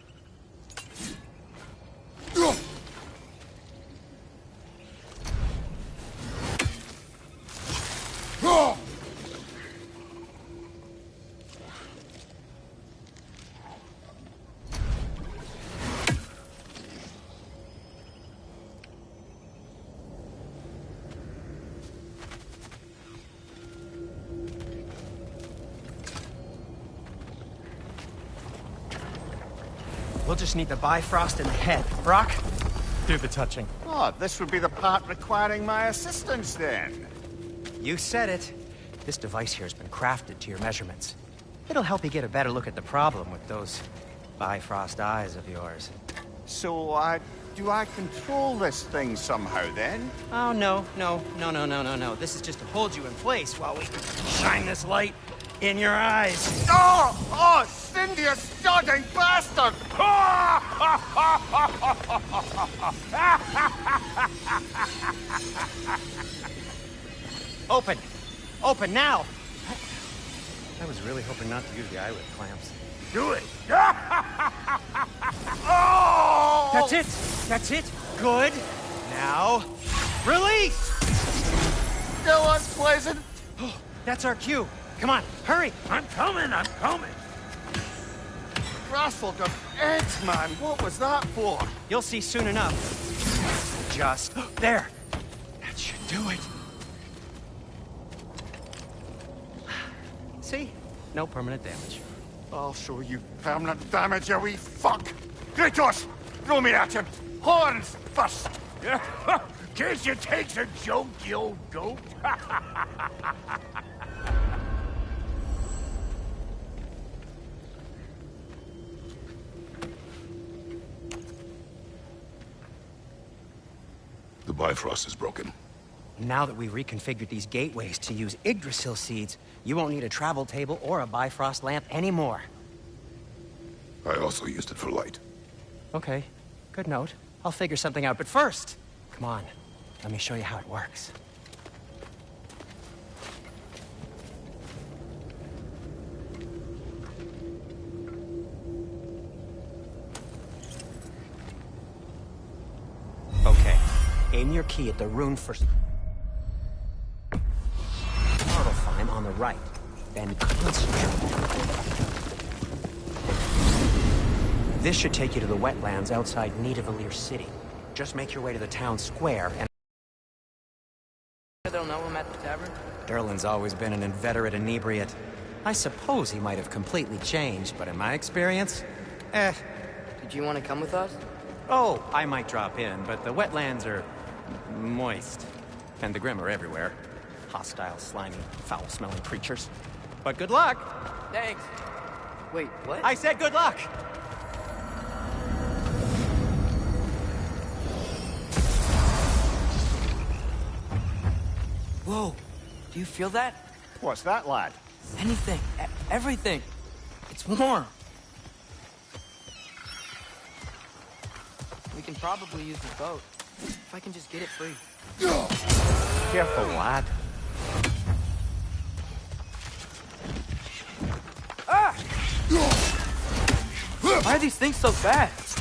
We'll just need the Bifrost in the head. Brock, do the touching. Oh, this would be the part requiring my assistance, then. You said it. This device here has been crafted to your measurements. It'll help you get a better look at the problem with those Bifrost eyes of yours. So, do I control this thing somehow, then? Oh, no. This is just to hold you in place while we shine this light in your eyes. Oh, Cindy, you sodding bastard! Open! Open now! I was really hoping not to use the eyelid clamps. Do it! Oh! That's it! That's it! Good! Now, release! Still unpleasant. Oh, that's our cue. Come on, hurry! I'm coming! Raffled of eggs, man. What was that for? You'll see soon enough. Just there. That should do it. See? No permanent damage. I'll show you permanent damage, you wee fuck! Kratos! Throw me at him! Horns first! Can't you take a joke, you old goat? The Bifrost is broken. Now that we've reconfigured these gateways to use Yggdrasil seeds, you won't need a travel table or a Bifrost lamp anymore. I also used it for light. Okay, good note. I'll figure something out, but first, come on, let me show you how it works. Okay, aim your key at the rune first. Climb on the right, then concentrate. This should take you to the wetlands outside Nidavellir City. Just make your way to the town square and... They'll know him at the tavern? Derlin's always been an inveterate inebriate. I suppose he might have completely changed, but in my experience, Did you want to come with us? Oh, I might drop in, but the wetlands are moist. And the Grim are everywhere. Hostile, slimy, foul-smelling creatures. But good luck! Thanks. Wait, what? I said good luck! Whoa, do you feel that? What's that, lad? Anything, everything. It's warm. We can probably use the boat, if I can just get it free. Careful, lad. Ah! Why are these things so fast?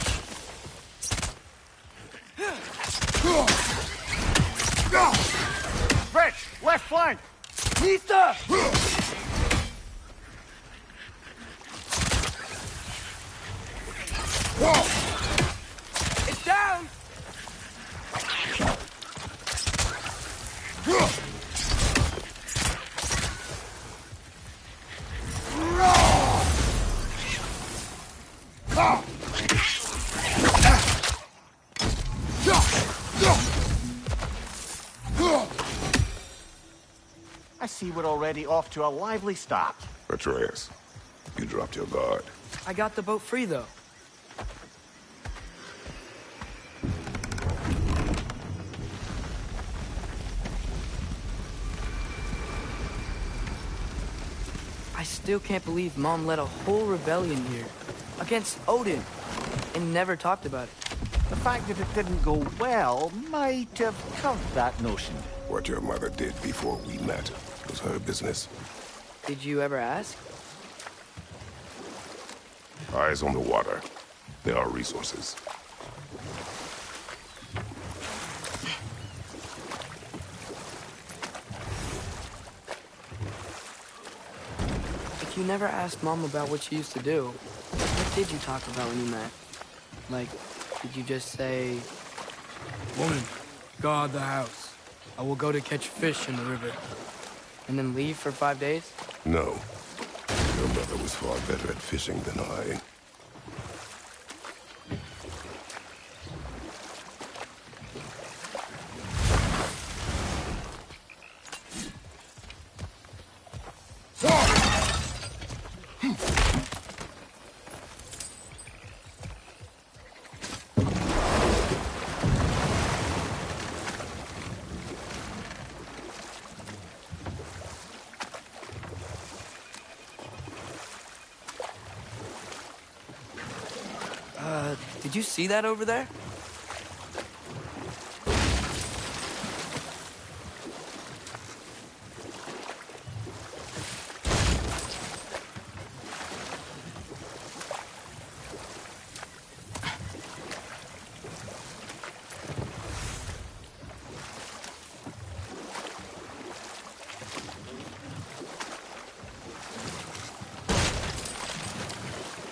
Rich, left flank! Nista! It's down! I see we're already off to a lively start. Atreus, you dropped your guard. I got the boat free, though. I still can't believe Mom led a whole rebellion here. Against Odin. And never talked about it. The fact that it didn't go well might have covered that notion. What your mother did before we met was her business. Did you ever ask? Eyes on the water. There are resources. If you never asked Mom about what she used to do, what did you talk about when you met? Like, did you just say... Woman, guard the house. I will go to catch fish in the river. And then leave for 5 days? No. Your mother was far better at fishing than I. Did you see that over there?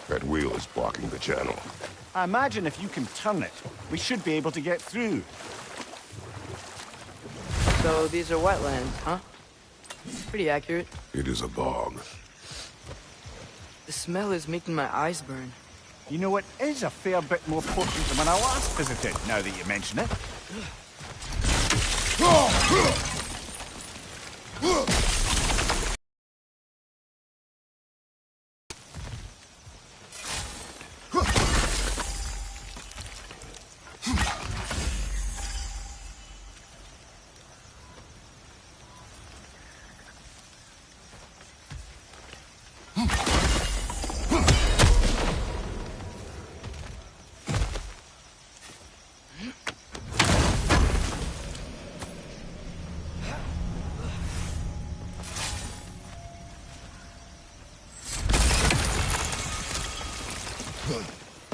That wheel is blocking the channel. I imagine if you can turn it, we should be able to get through. So these are wetlands, huh? Pretty accurate. It is a bog. The smell is making my eyes burn. You know, it is a fair bit more potent than when I last visited, now that you mention it.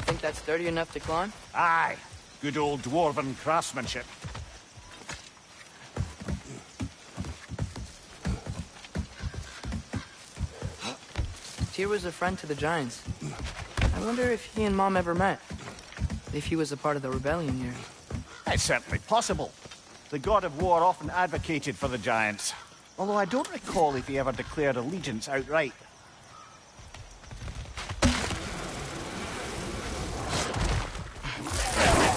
Think that's sturdy enough to climb? Aye. Good old dwarven craftsmanship. Tyr was a friend to the Giants. I wonder if he and Mom ever met. If he was a part of the rebellion here. It's certainly possible. The god of war often advocated for the Giants. Although I don't recall if he ever declared allegiance outright.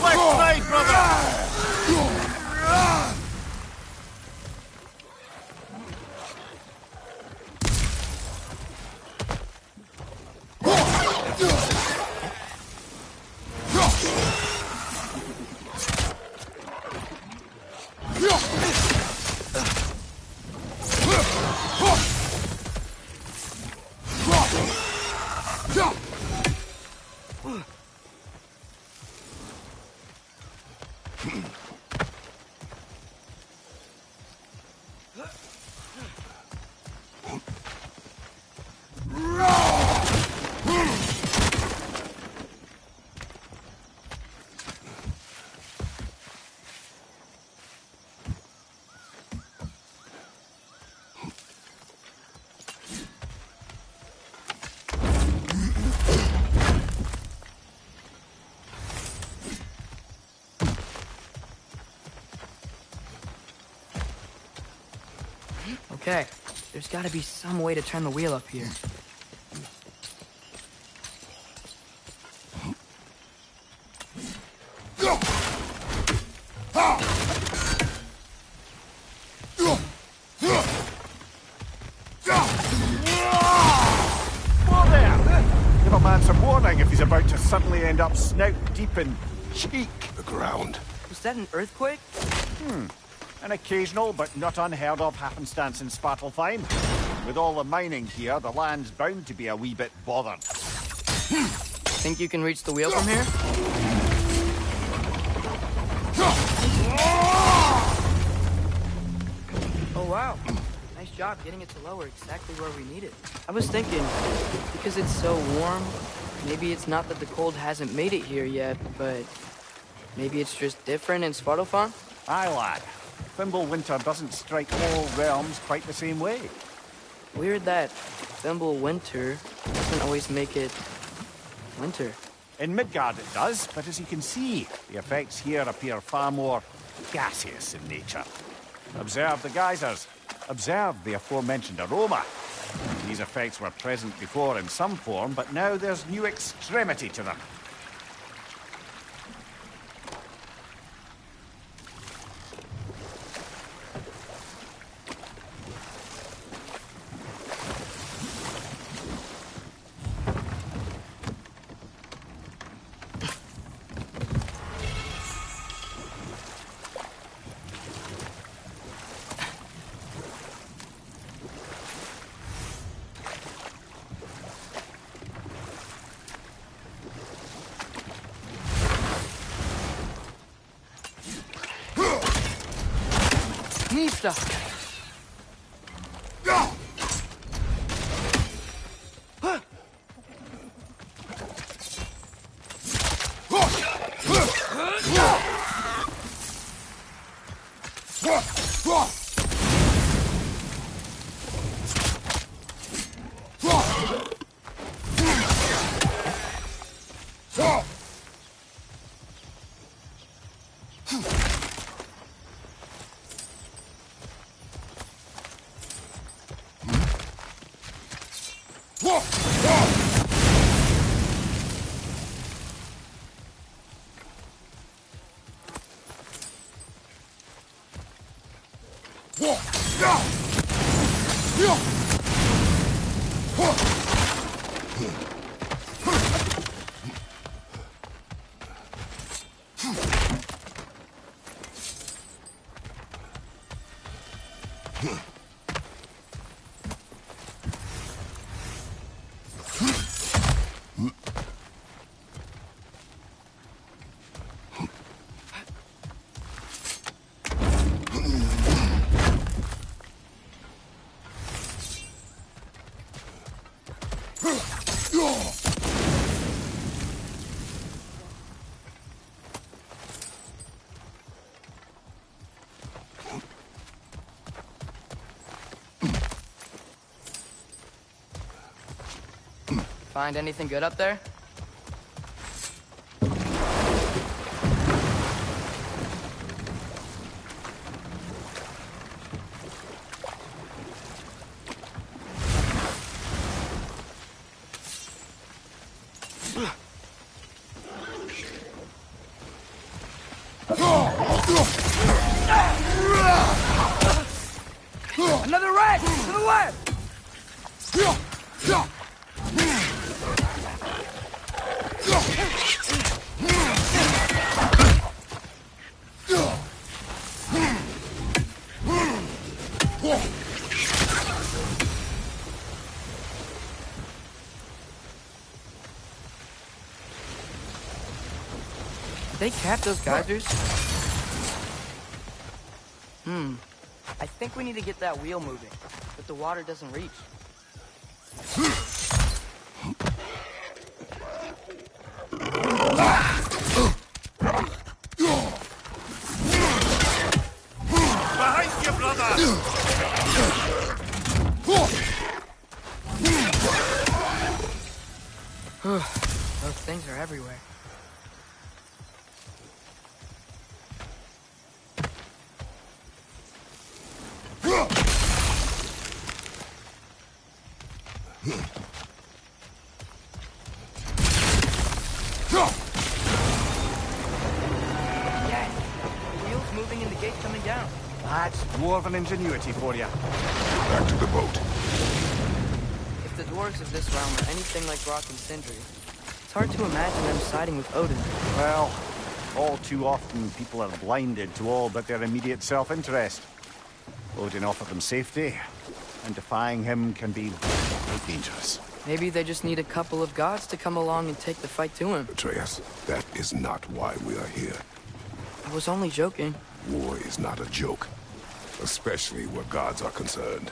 Left side, brother! Okay, there's gotta be some way to turn the wheel up here. Whoa there! Give a man some warning if he's about to suddenly end up snout deep in cheek. The ground. Was that an earthquake? An occasional but not unheard of happenstance in Svartalfheim. With all the mining here, the land's bound to be a wee bit bothered. Think you can reach the wheel from here? Oh wow. Nice job getting it to lower exactly where we need it. I was thinking, because it's so warm, maybe it's not that the cold hasn't made it here yet, but maybe it's just different in Svartalfheim? Aye, lad. Thimble winter doesn't strike all realms quite the same way. Weird that Thimble winter doesn't always make it winter. In Midgard it does, but as you can see, the effects here appear far more gaseous in nature. Observe the geysers. Observe the aforementioned aroma. These effects were present before in some form, but now there's new extremity to them. Nista! Find anything good up there? Another rat! To the left! They cap those geysers? I think we need to get that wheel moving, but the water doesn't reach. Behind you, brother! Those things are everywhere. Yes! The wheel's moving and the gate's coming down. That's dwarven ingenuity for you. Back to the boat. If the dwarves of this realm are anything like Rock and Sindri, it's hard to imagine them siding with Odin. Well, all too often people are blinded to all but their immediate self-interest. Odin offered them safety, and defying him can be very dangerous. Maybe they just need a couple of gods to come along and take the fight to him. Atreus, that is not why we are here. I was only joking. War is not a joke, especially where gods are concerned.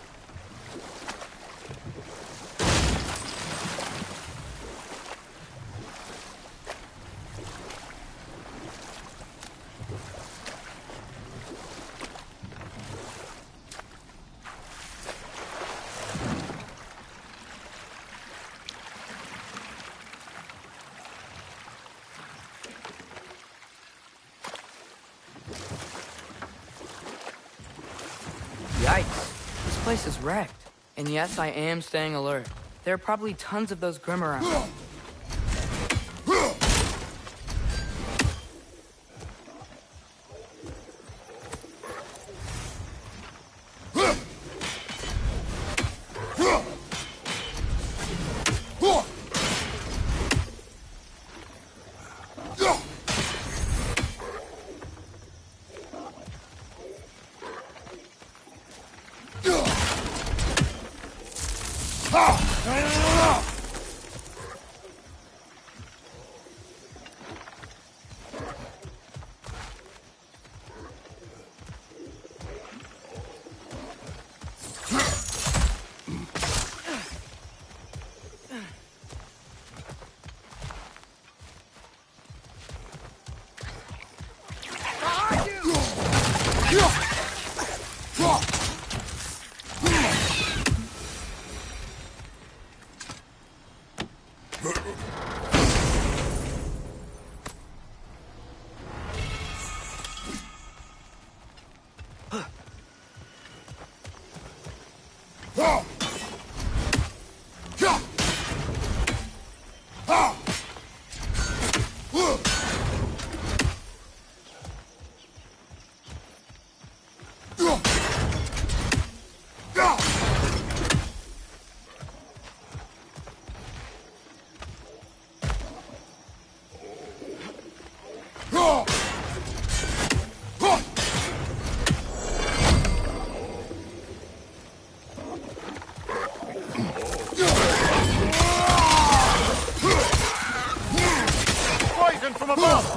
Yikes. This place is wrecked. And yes, I am staying alert. There are probably tons of those Grim around. Poison from above!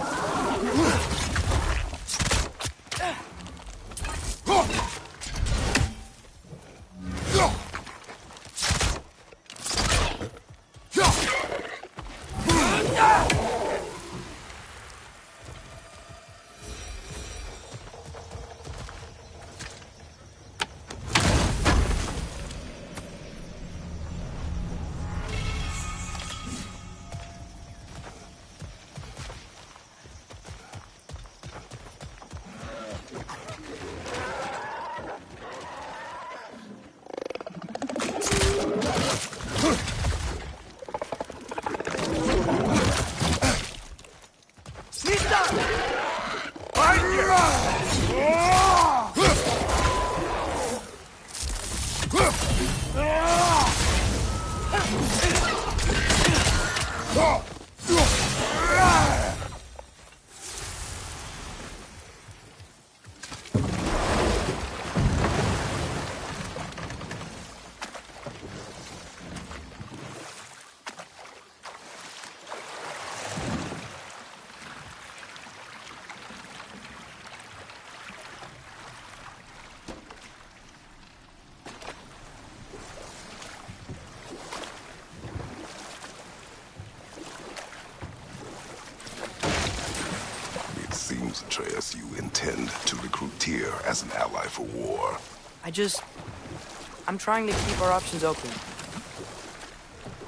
Seems, Atreus, you intend to recruit Tyr as an ally for war. I'm trying to keep our options open.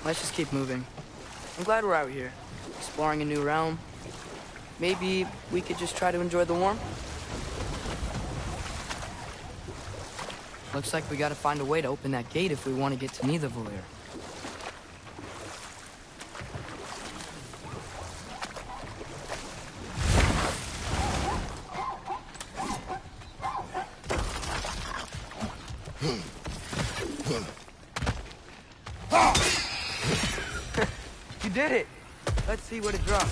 Let's just keep moving. I'm glad we're out here, exploring a new realm. Maybe we could just try to enjoy the warmth? Looks like we gotta find a way to open that gate if we want to get to Nidavellir. You did it! Let's see what it drops.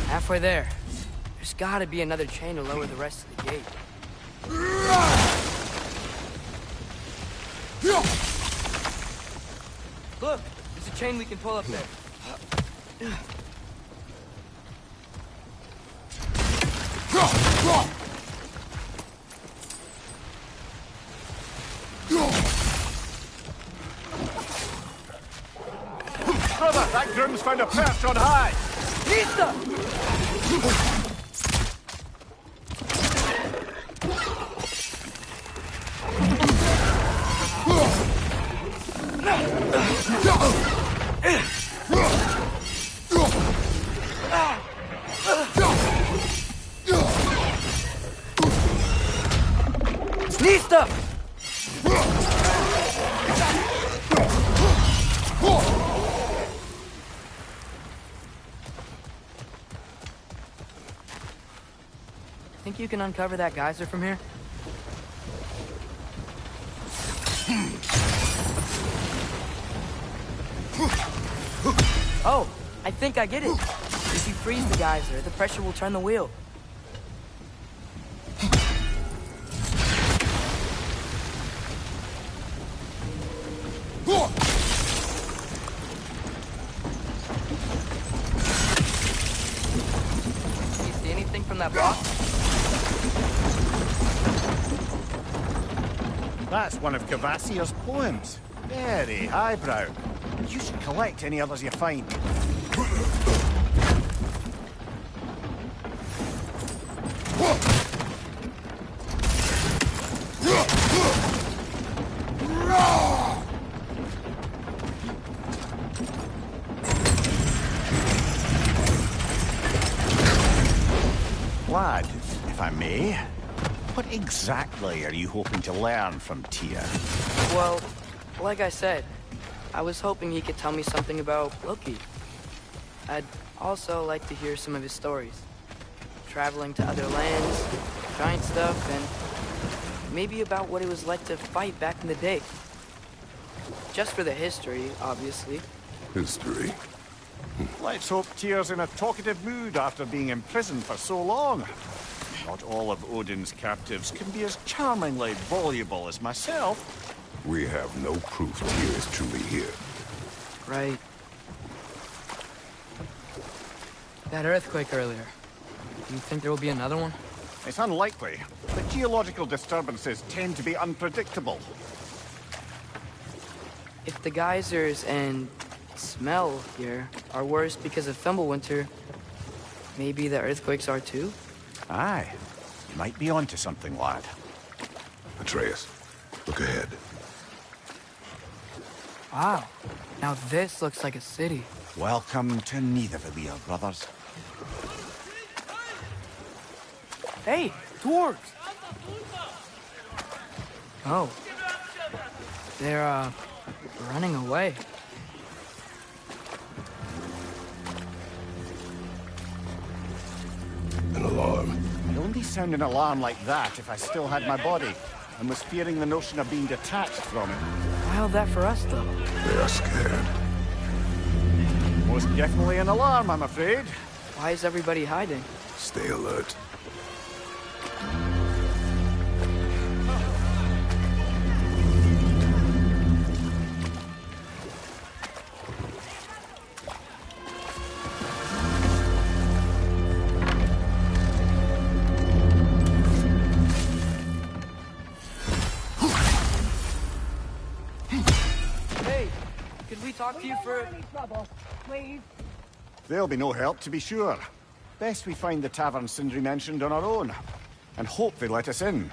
Halfway there. There's gotta be another chain to lower the rest of the gate. Look, there's a chain we can pull up there. Brother, that groom's found a perch on high! Nista! Nista! Think you can uncover that geyser from here? Oh, I think I get it. If you freeze the geyser, the pressure will turn the wheel. That's one of Cavassier's poems. Very highbrow. You should collect any others you find. Lad, if I may, what exactly are you hoping to learn from Tyr? Well, like I said, I was hoping he could tell me something about Loki. I'd also like to hear some of his stories. Traveling to other lands, giant stuff, and maybe about what it was like to fight back in the day. Just for the history, obviously. History? Let's hope Tyr's in a talkative mood after being imprisoned for so long. Not all of Odin's captives can be as charmingly voluble as myself. We have no proof Tyr is truly here. Right. That earthquake earlier. Do you think there will be another one? It's unlikely. The geological disturbances tend to be unpredictable. If the geysers and smell here are worse because of Fimbulwinter, maybe the earthquakes are too? Aye. You might be onto something, lad. Atreus, look ahead. Wow. Now this looks like a city. Welcome to Nidavellir, brothers. Hey, dwarves! Oh. They're, running away. An alarm. I'd only sound an alarm like that if I still had my body, and was fearing the notion of being detached from it. Wild that for us, though. They are scared. Most definitely an alarm, I'm afraid. Why is everybody hiding? Stay alert. Talk to you for... Please. There'll be no help, to be sure. Best we find the tavern Sindri mentioned on our own, and hope they let us in.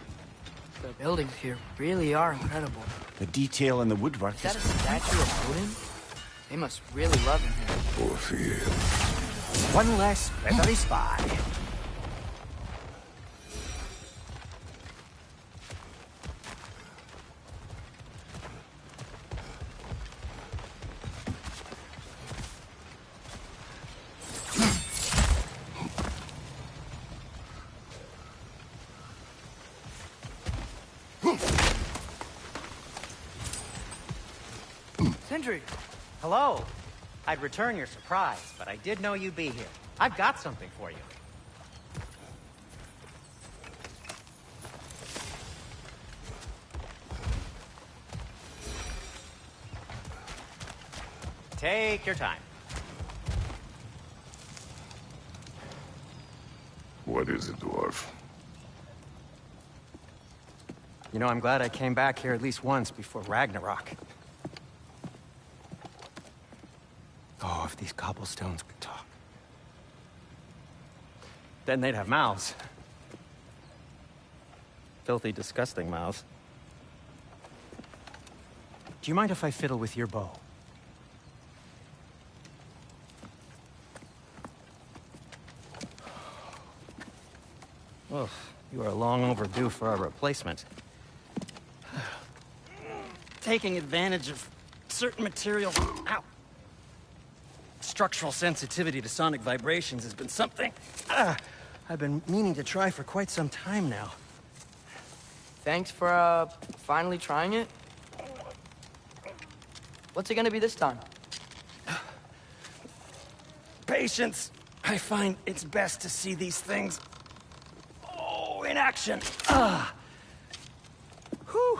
The buildings here really are incredible. The detail in the woodwork is that a statue of Odin? They must really love him here. Poor fear. One less feathery spy. Sindri! Hello. I'd return your surprise, but I did know you'd be here. I've got something for you. Take your time. What is it, dwarf? You know, I'm glad I came back here at least once before Ragnarok. Oh, if these cobblestones could talk. Then they'd have mouths. Filthy, disgusting mouths. Do you mind if I fiddle with your bow? Oh, you are long overdue for a replacement. Taking advantage of certain materials. Ow! Structural sensitivity to sonic vibrations has been something I've been meaning to try for quite some time now. Thanks for, finally trying it. What's it gonna be this time? Patience. I find it's best to see these things, in action. Whew.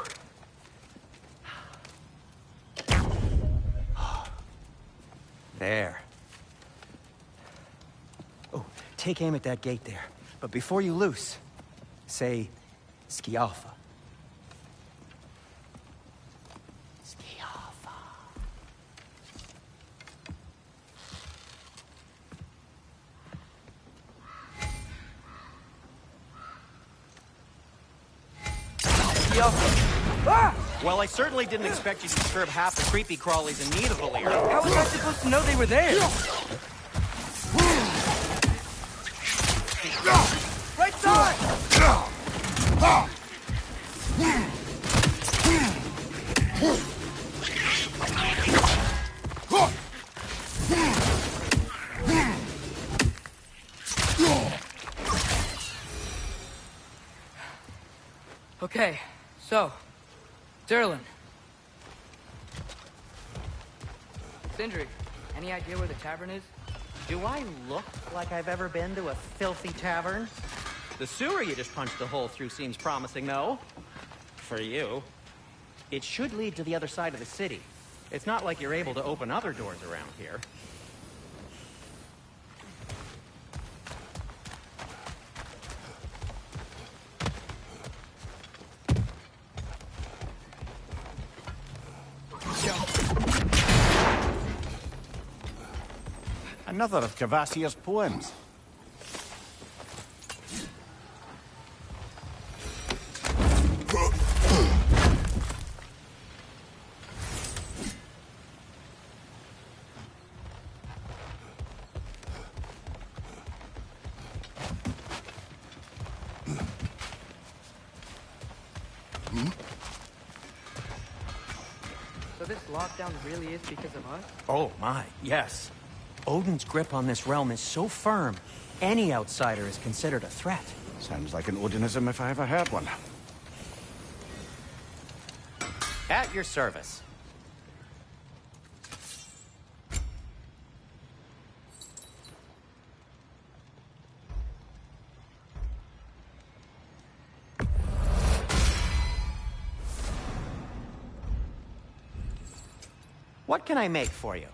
There. Oh, take aim at that gate there. But before you loose, say, Skialfa. yo. Ah! Well, I certainly didn't expect you to disturb half the creepy crawlies in Nidavel here. How was I supposed to know they were there? Right side! Okay, so, Durlin. Sindri, any idea where the tavern is? Do I look like I've ever been to a filthy tavern? The sewer you just punched the hole through seems promising, though. For you. It should lead to the other side of the city. It's not like you're able to open other doors around here. Another of Kvasir's poems. So this lockdown really is because of us? Oh my, yes. Odin's grip on this realm is so firm, any outsider is considered a threat. Sounds like an Odinism if I ever heard one. At your service. What can I make for you?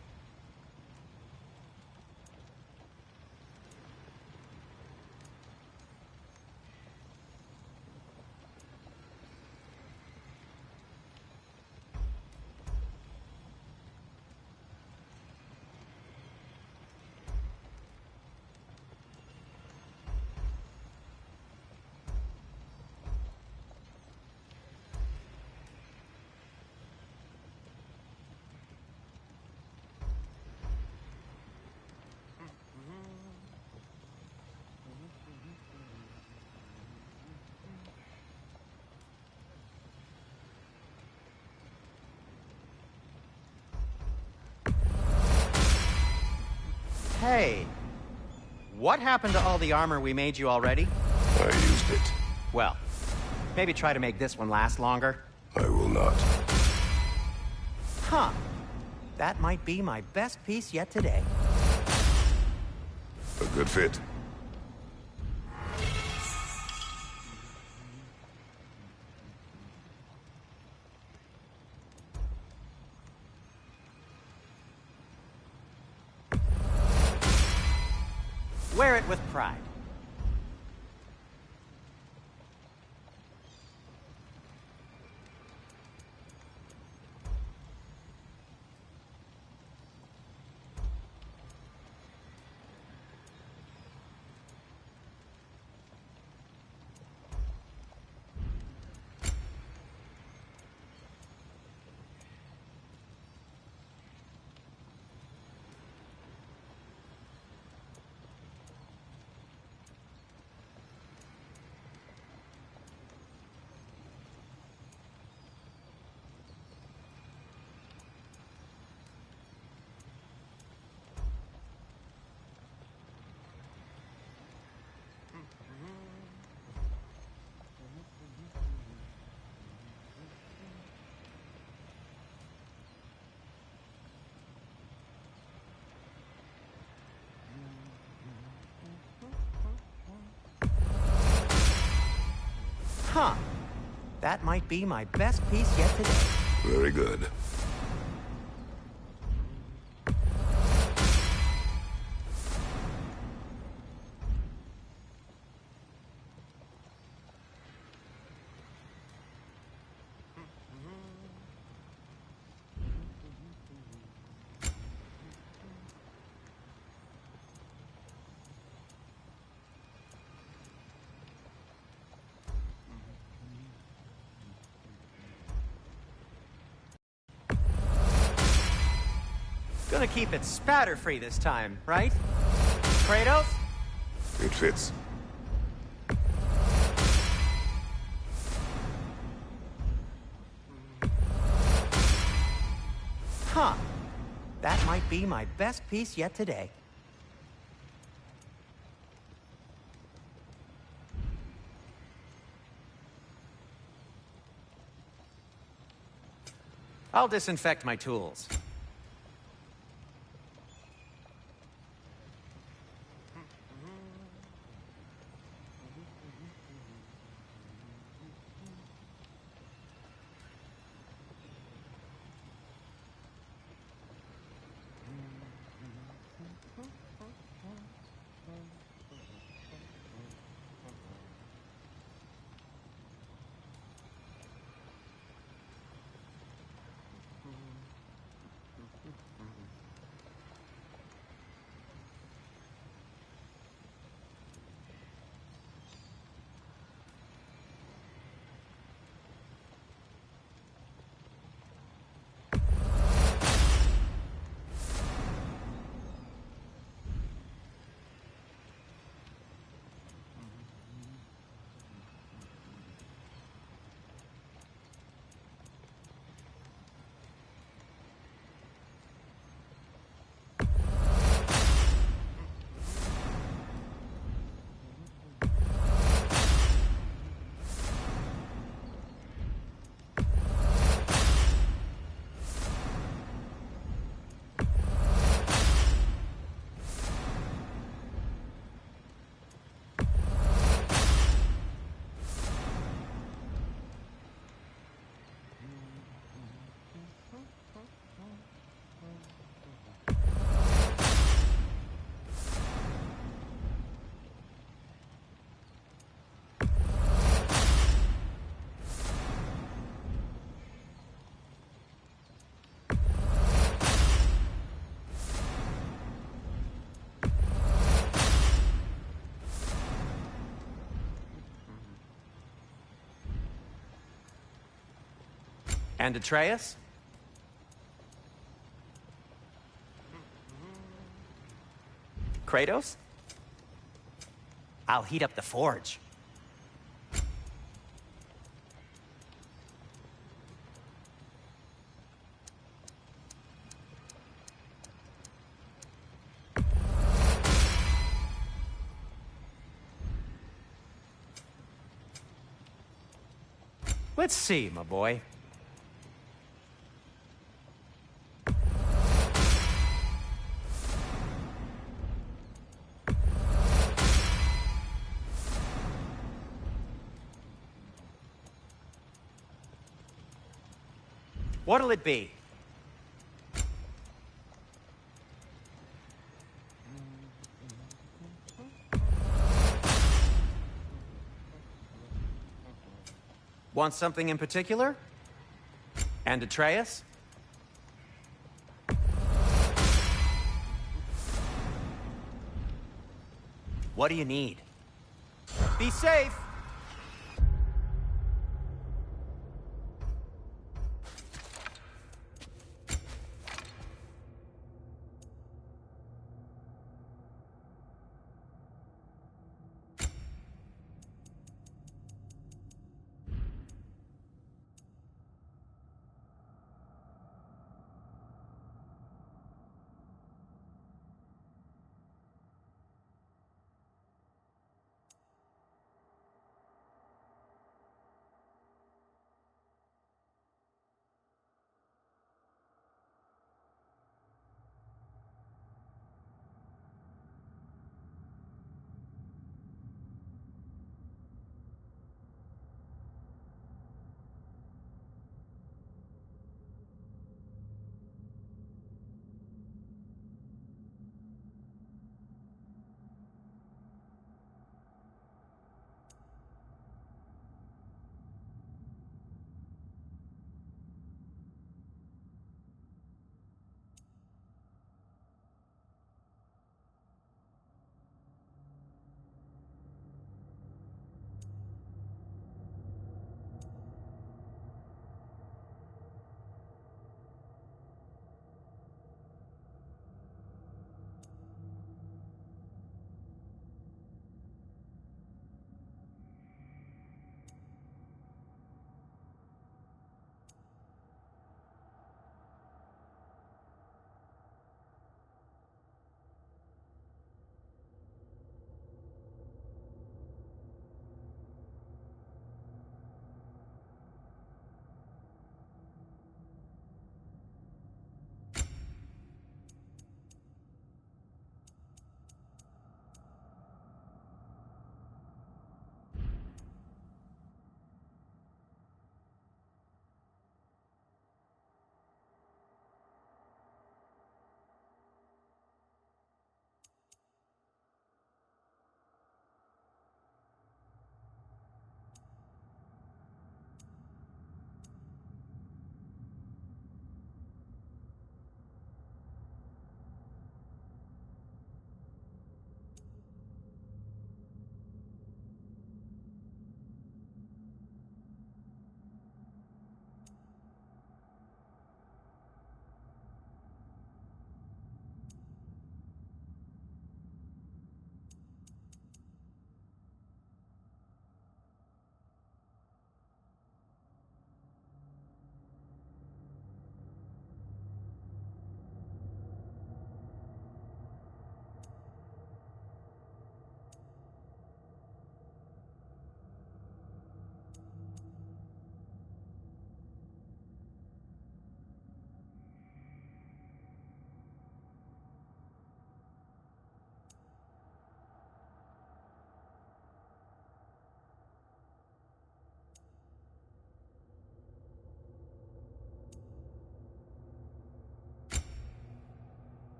Hey, what happened to all the armor we made you already? I used it. Well, maybe try to make this one last longer. I will not. Huh. That might be my best piece yet today. A good fit. Wear it with pride. Huh. That might be my best piece yet today. Very good. Gonna keep it spatter-free this time, right? Kratos? It fits. Huh. That might be my best piece yet today. I'll disinfect my tools. And Atreus? Kratos? I'll heat up the forge. Let's see, my boy. What'll it be? Want something in particular? And Atreus? What do you need? Be safe!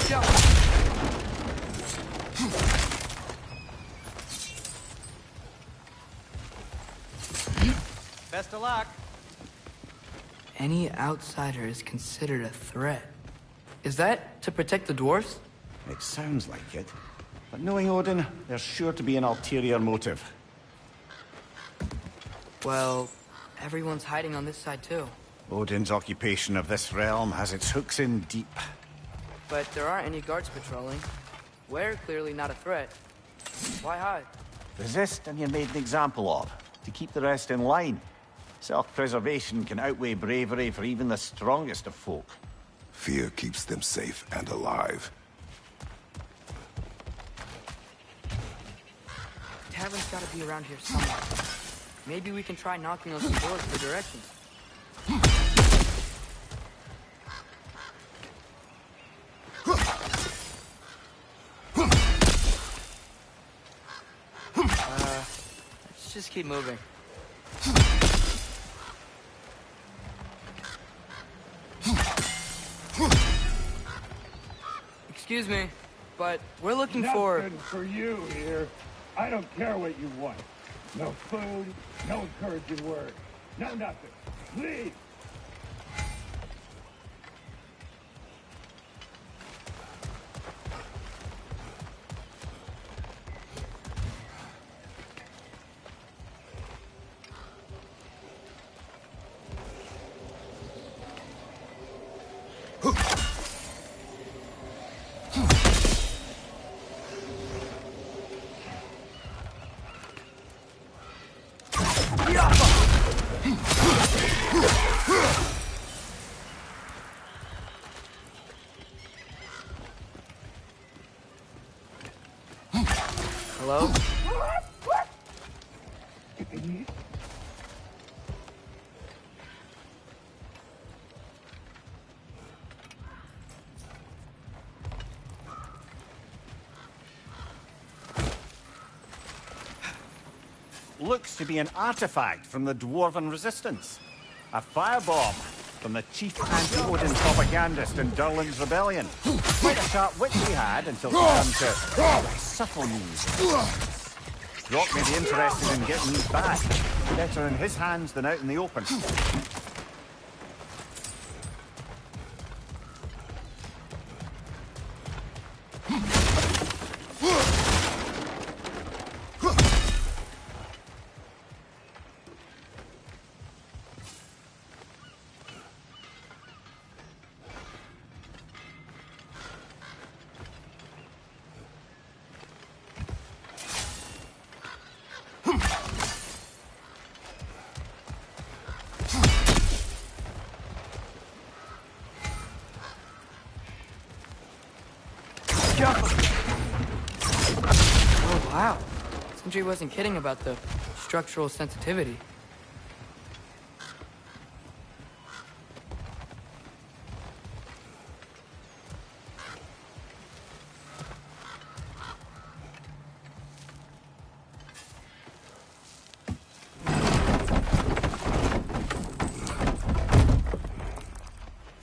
Jump! Best of luck. Any outsider is considered a threat. Is that to protect the dwarfs? It sounds like it. But knowing Odin, there's sure to be an ulterior motive. Well, everyone's hiding on this side too. Odin's occupation of this realm has its hooks in deep. But there aren't any guards patrolling. We're clearly not a threat. Why hide? Resist and you're made an example of, to keep the rest in line. Self-preservation can outweigh bravery for even the strongest of folk. Fear keeps them safe and alive. The tavern's gotta be around here somewhere. Maybe we can try knocking on some doors for directions. Let's just keep moving. Excuse me, but we're looking for... Nothing for you here. I don't care what you want. No food, no encouraging words, no nothing. Leave! Hello? Looks to be an artifact from the Dwarven Resistance. A firebomb from the chief anti-Odin propagandist in Durlin's rebellion. Quite a sharp wit he had until he turned to subtle means. Rock may be interested in getting these back. Better in his hands than out in the open. Oh, wow. Sindri wasn't kidding about the structural sensitivity.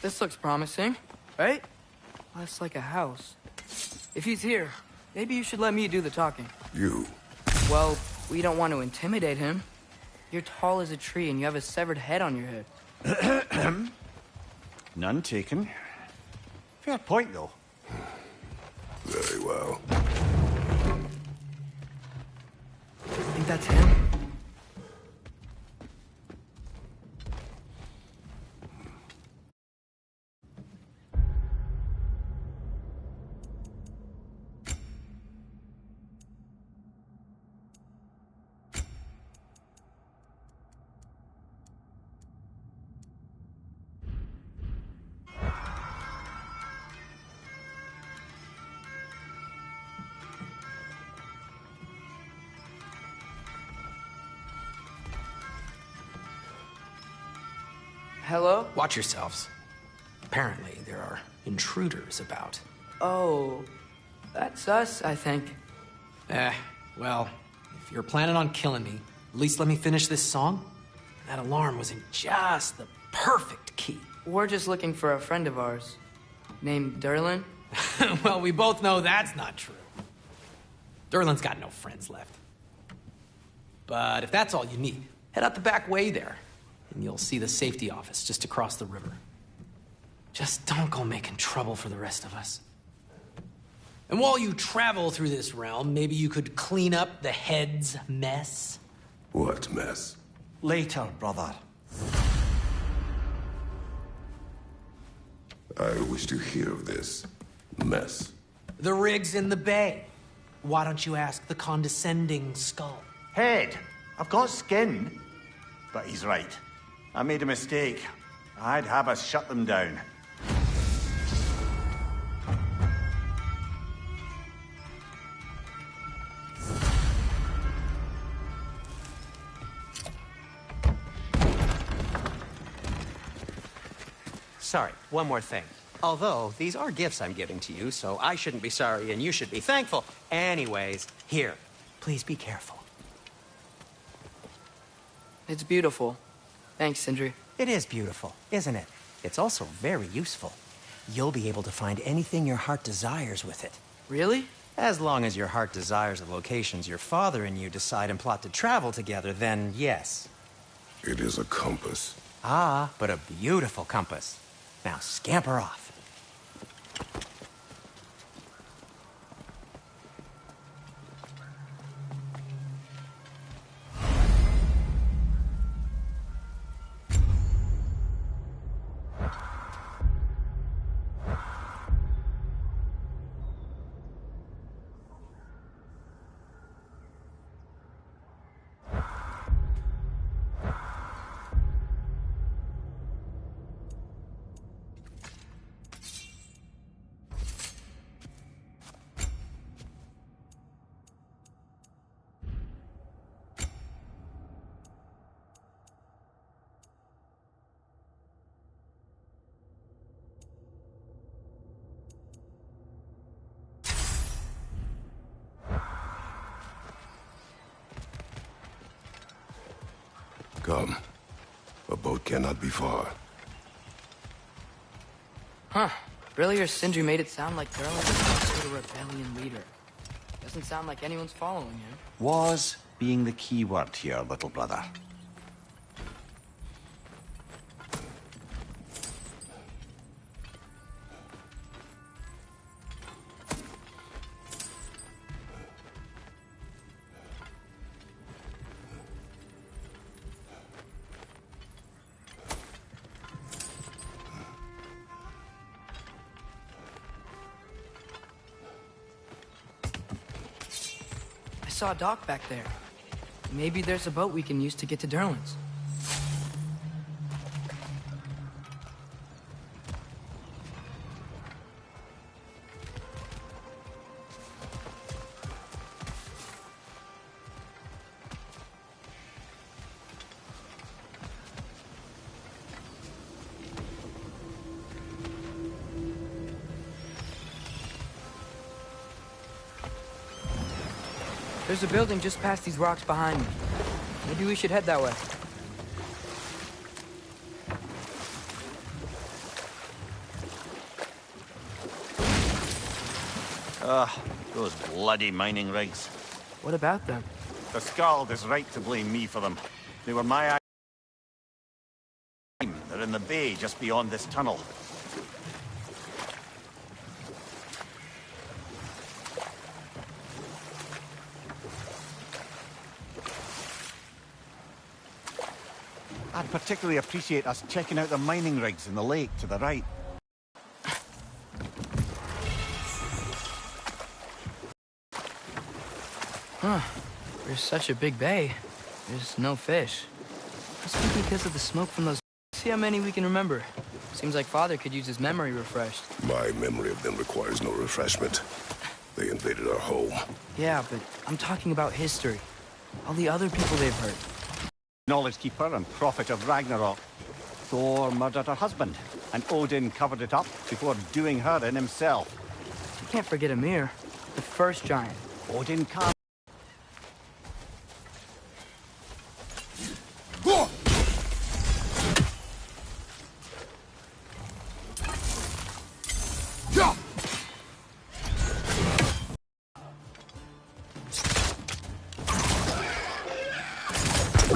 This looks promising, right? Less like a house. If he's here, maybe you should let me do the talking. You? Well, we don't want to intimidate him. You're tall as a tree and you have a severed head on your head. None taken. Fair point, though. Very well. Think that's him? Hello? Watch yourselves. Apparently, there are intruders about. Oh, that's us, I think. Well, if you're planning on killing me, at least let me finish this song. That alarm was in just the perfect key. We're just looking for a friend of ours named Durlin. Well, we both know that's not true. Durlin's got no friends left. But if that's all you need, head out the back way there, and you'll see the safety office just across the river. Just don't go making trouble for the rest of us. And while you travel through this realm, maybe you could clean up the head's mess? What mess? Later, brother. I wish to hear of this mess. The rig's in the bay. Why don't you ask the condescending skull? Head, I've got skin. But he's right. I made a mistake. I'd have us shut them down. Sorry, one more thing. Although, these are gifts I'm giving to you, so I shouldn't be sorry and you should be thankful. Anyways, here, please be careful. It's beautiful. Thanks, Sindri. It is beautiful, isn't it? It's also very useful. You'll be able to find anything your heart desires with it. Really? As long as your heart desires the locations your father and you decide and plot to travel together, then yes. It is a compass. Ah, but a beautiful compass. Now scamper off. Come. A boat cannot be far. Huh. Earlier, Sindri made it sound like Durlin was some sort of rebellion leader. Doesn't sound like anyone's following him. Was being the key word here, little brother. I saw a dock back there. Maybe there's a boat we can use to get to Durlin's. There's a building just past these rocks behind me. Maybe we should head that way. Those bloody mining rigs. What about them? The Skald is right to blame me for them. They were my idea. They're in the bay just beyond this tunnel. I'd particularly appreciate us checking out the mining rigs in the lake to the right. Huh. There's such a big bay. There's no fish. Must be because of the smoke from those... See how many we can remember. Seems like Father could use his memory refreshed. My memory of them requires no refreshment. They invaded our home. Yeah, but I'm talking about history. All the other people they've hurt. Knowledge keeper and prophet of Ragnarok. Thor murdered her husband, and Odin covered it up before doing her in himself. You can't forget Ymir, the first giant. Odin can't.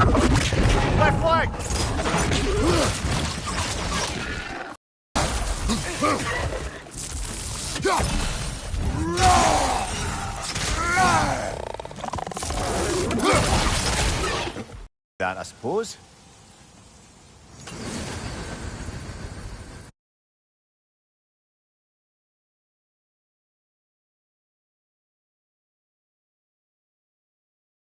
Left flank! That, I suppose.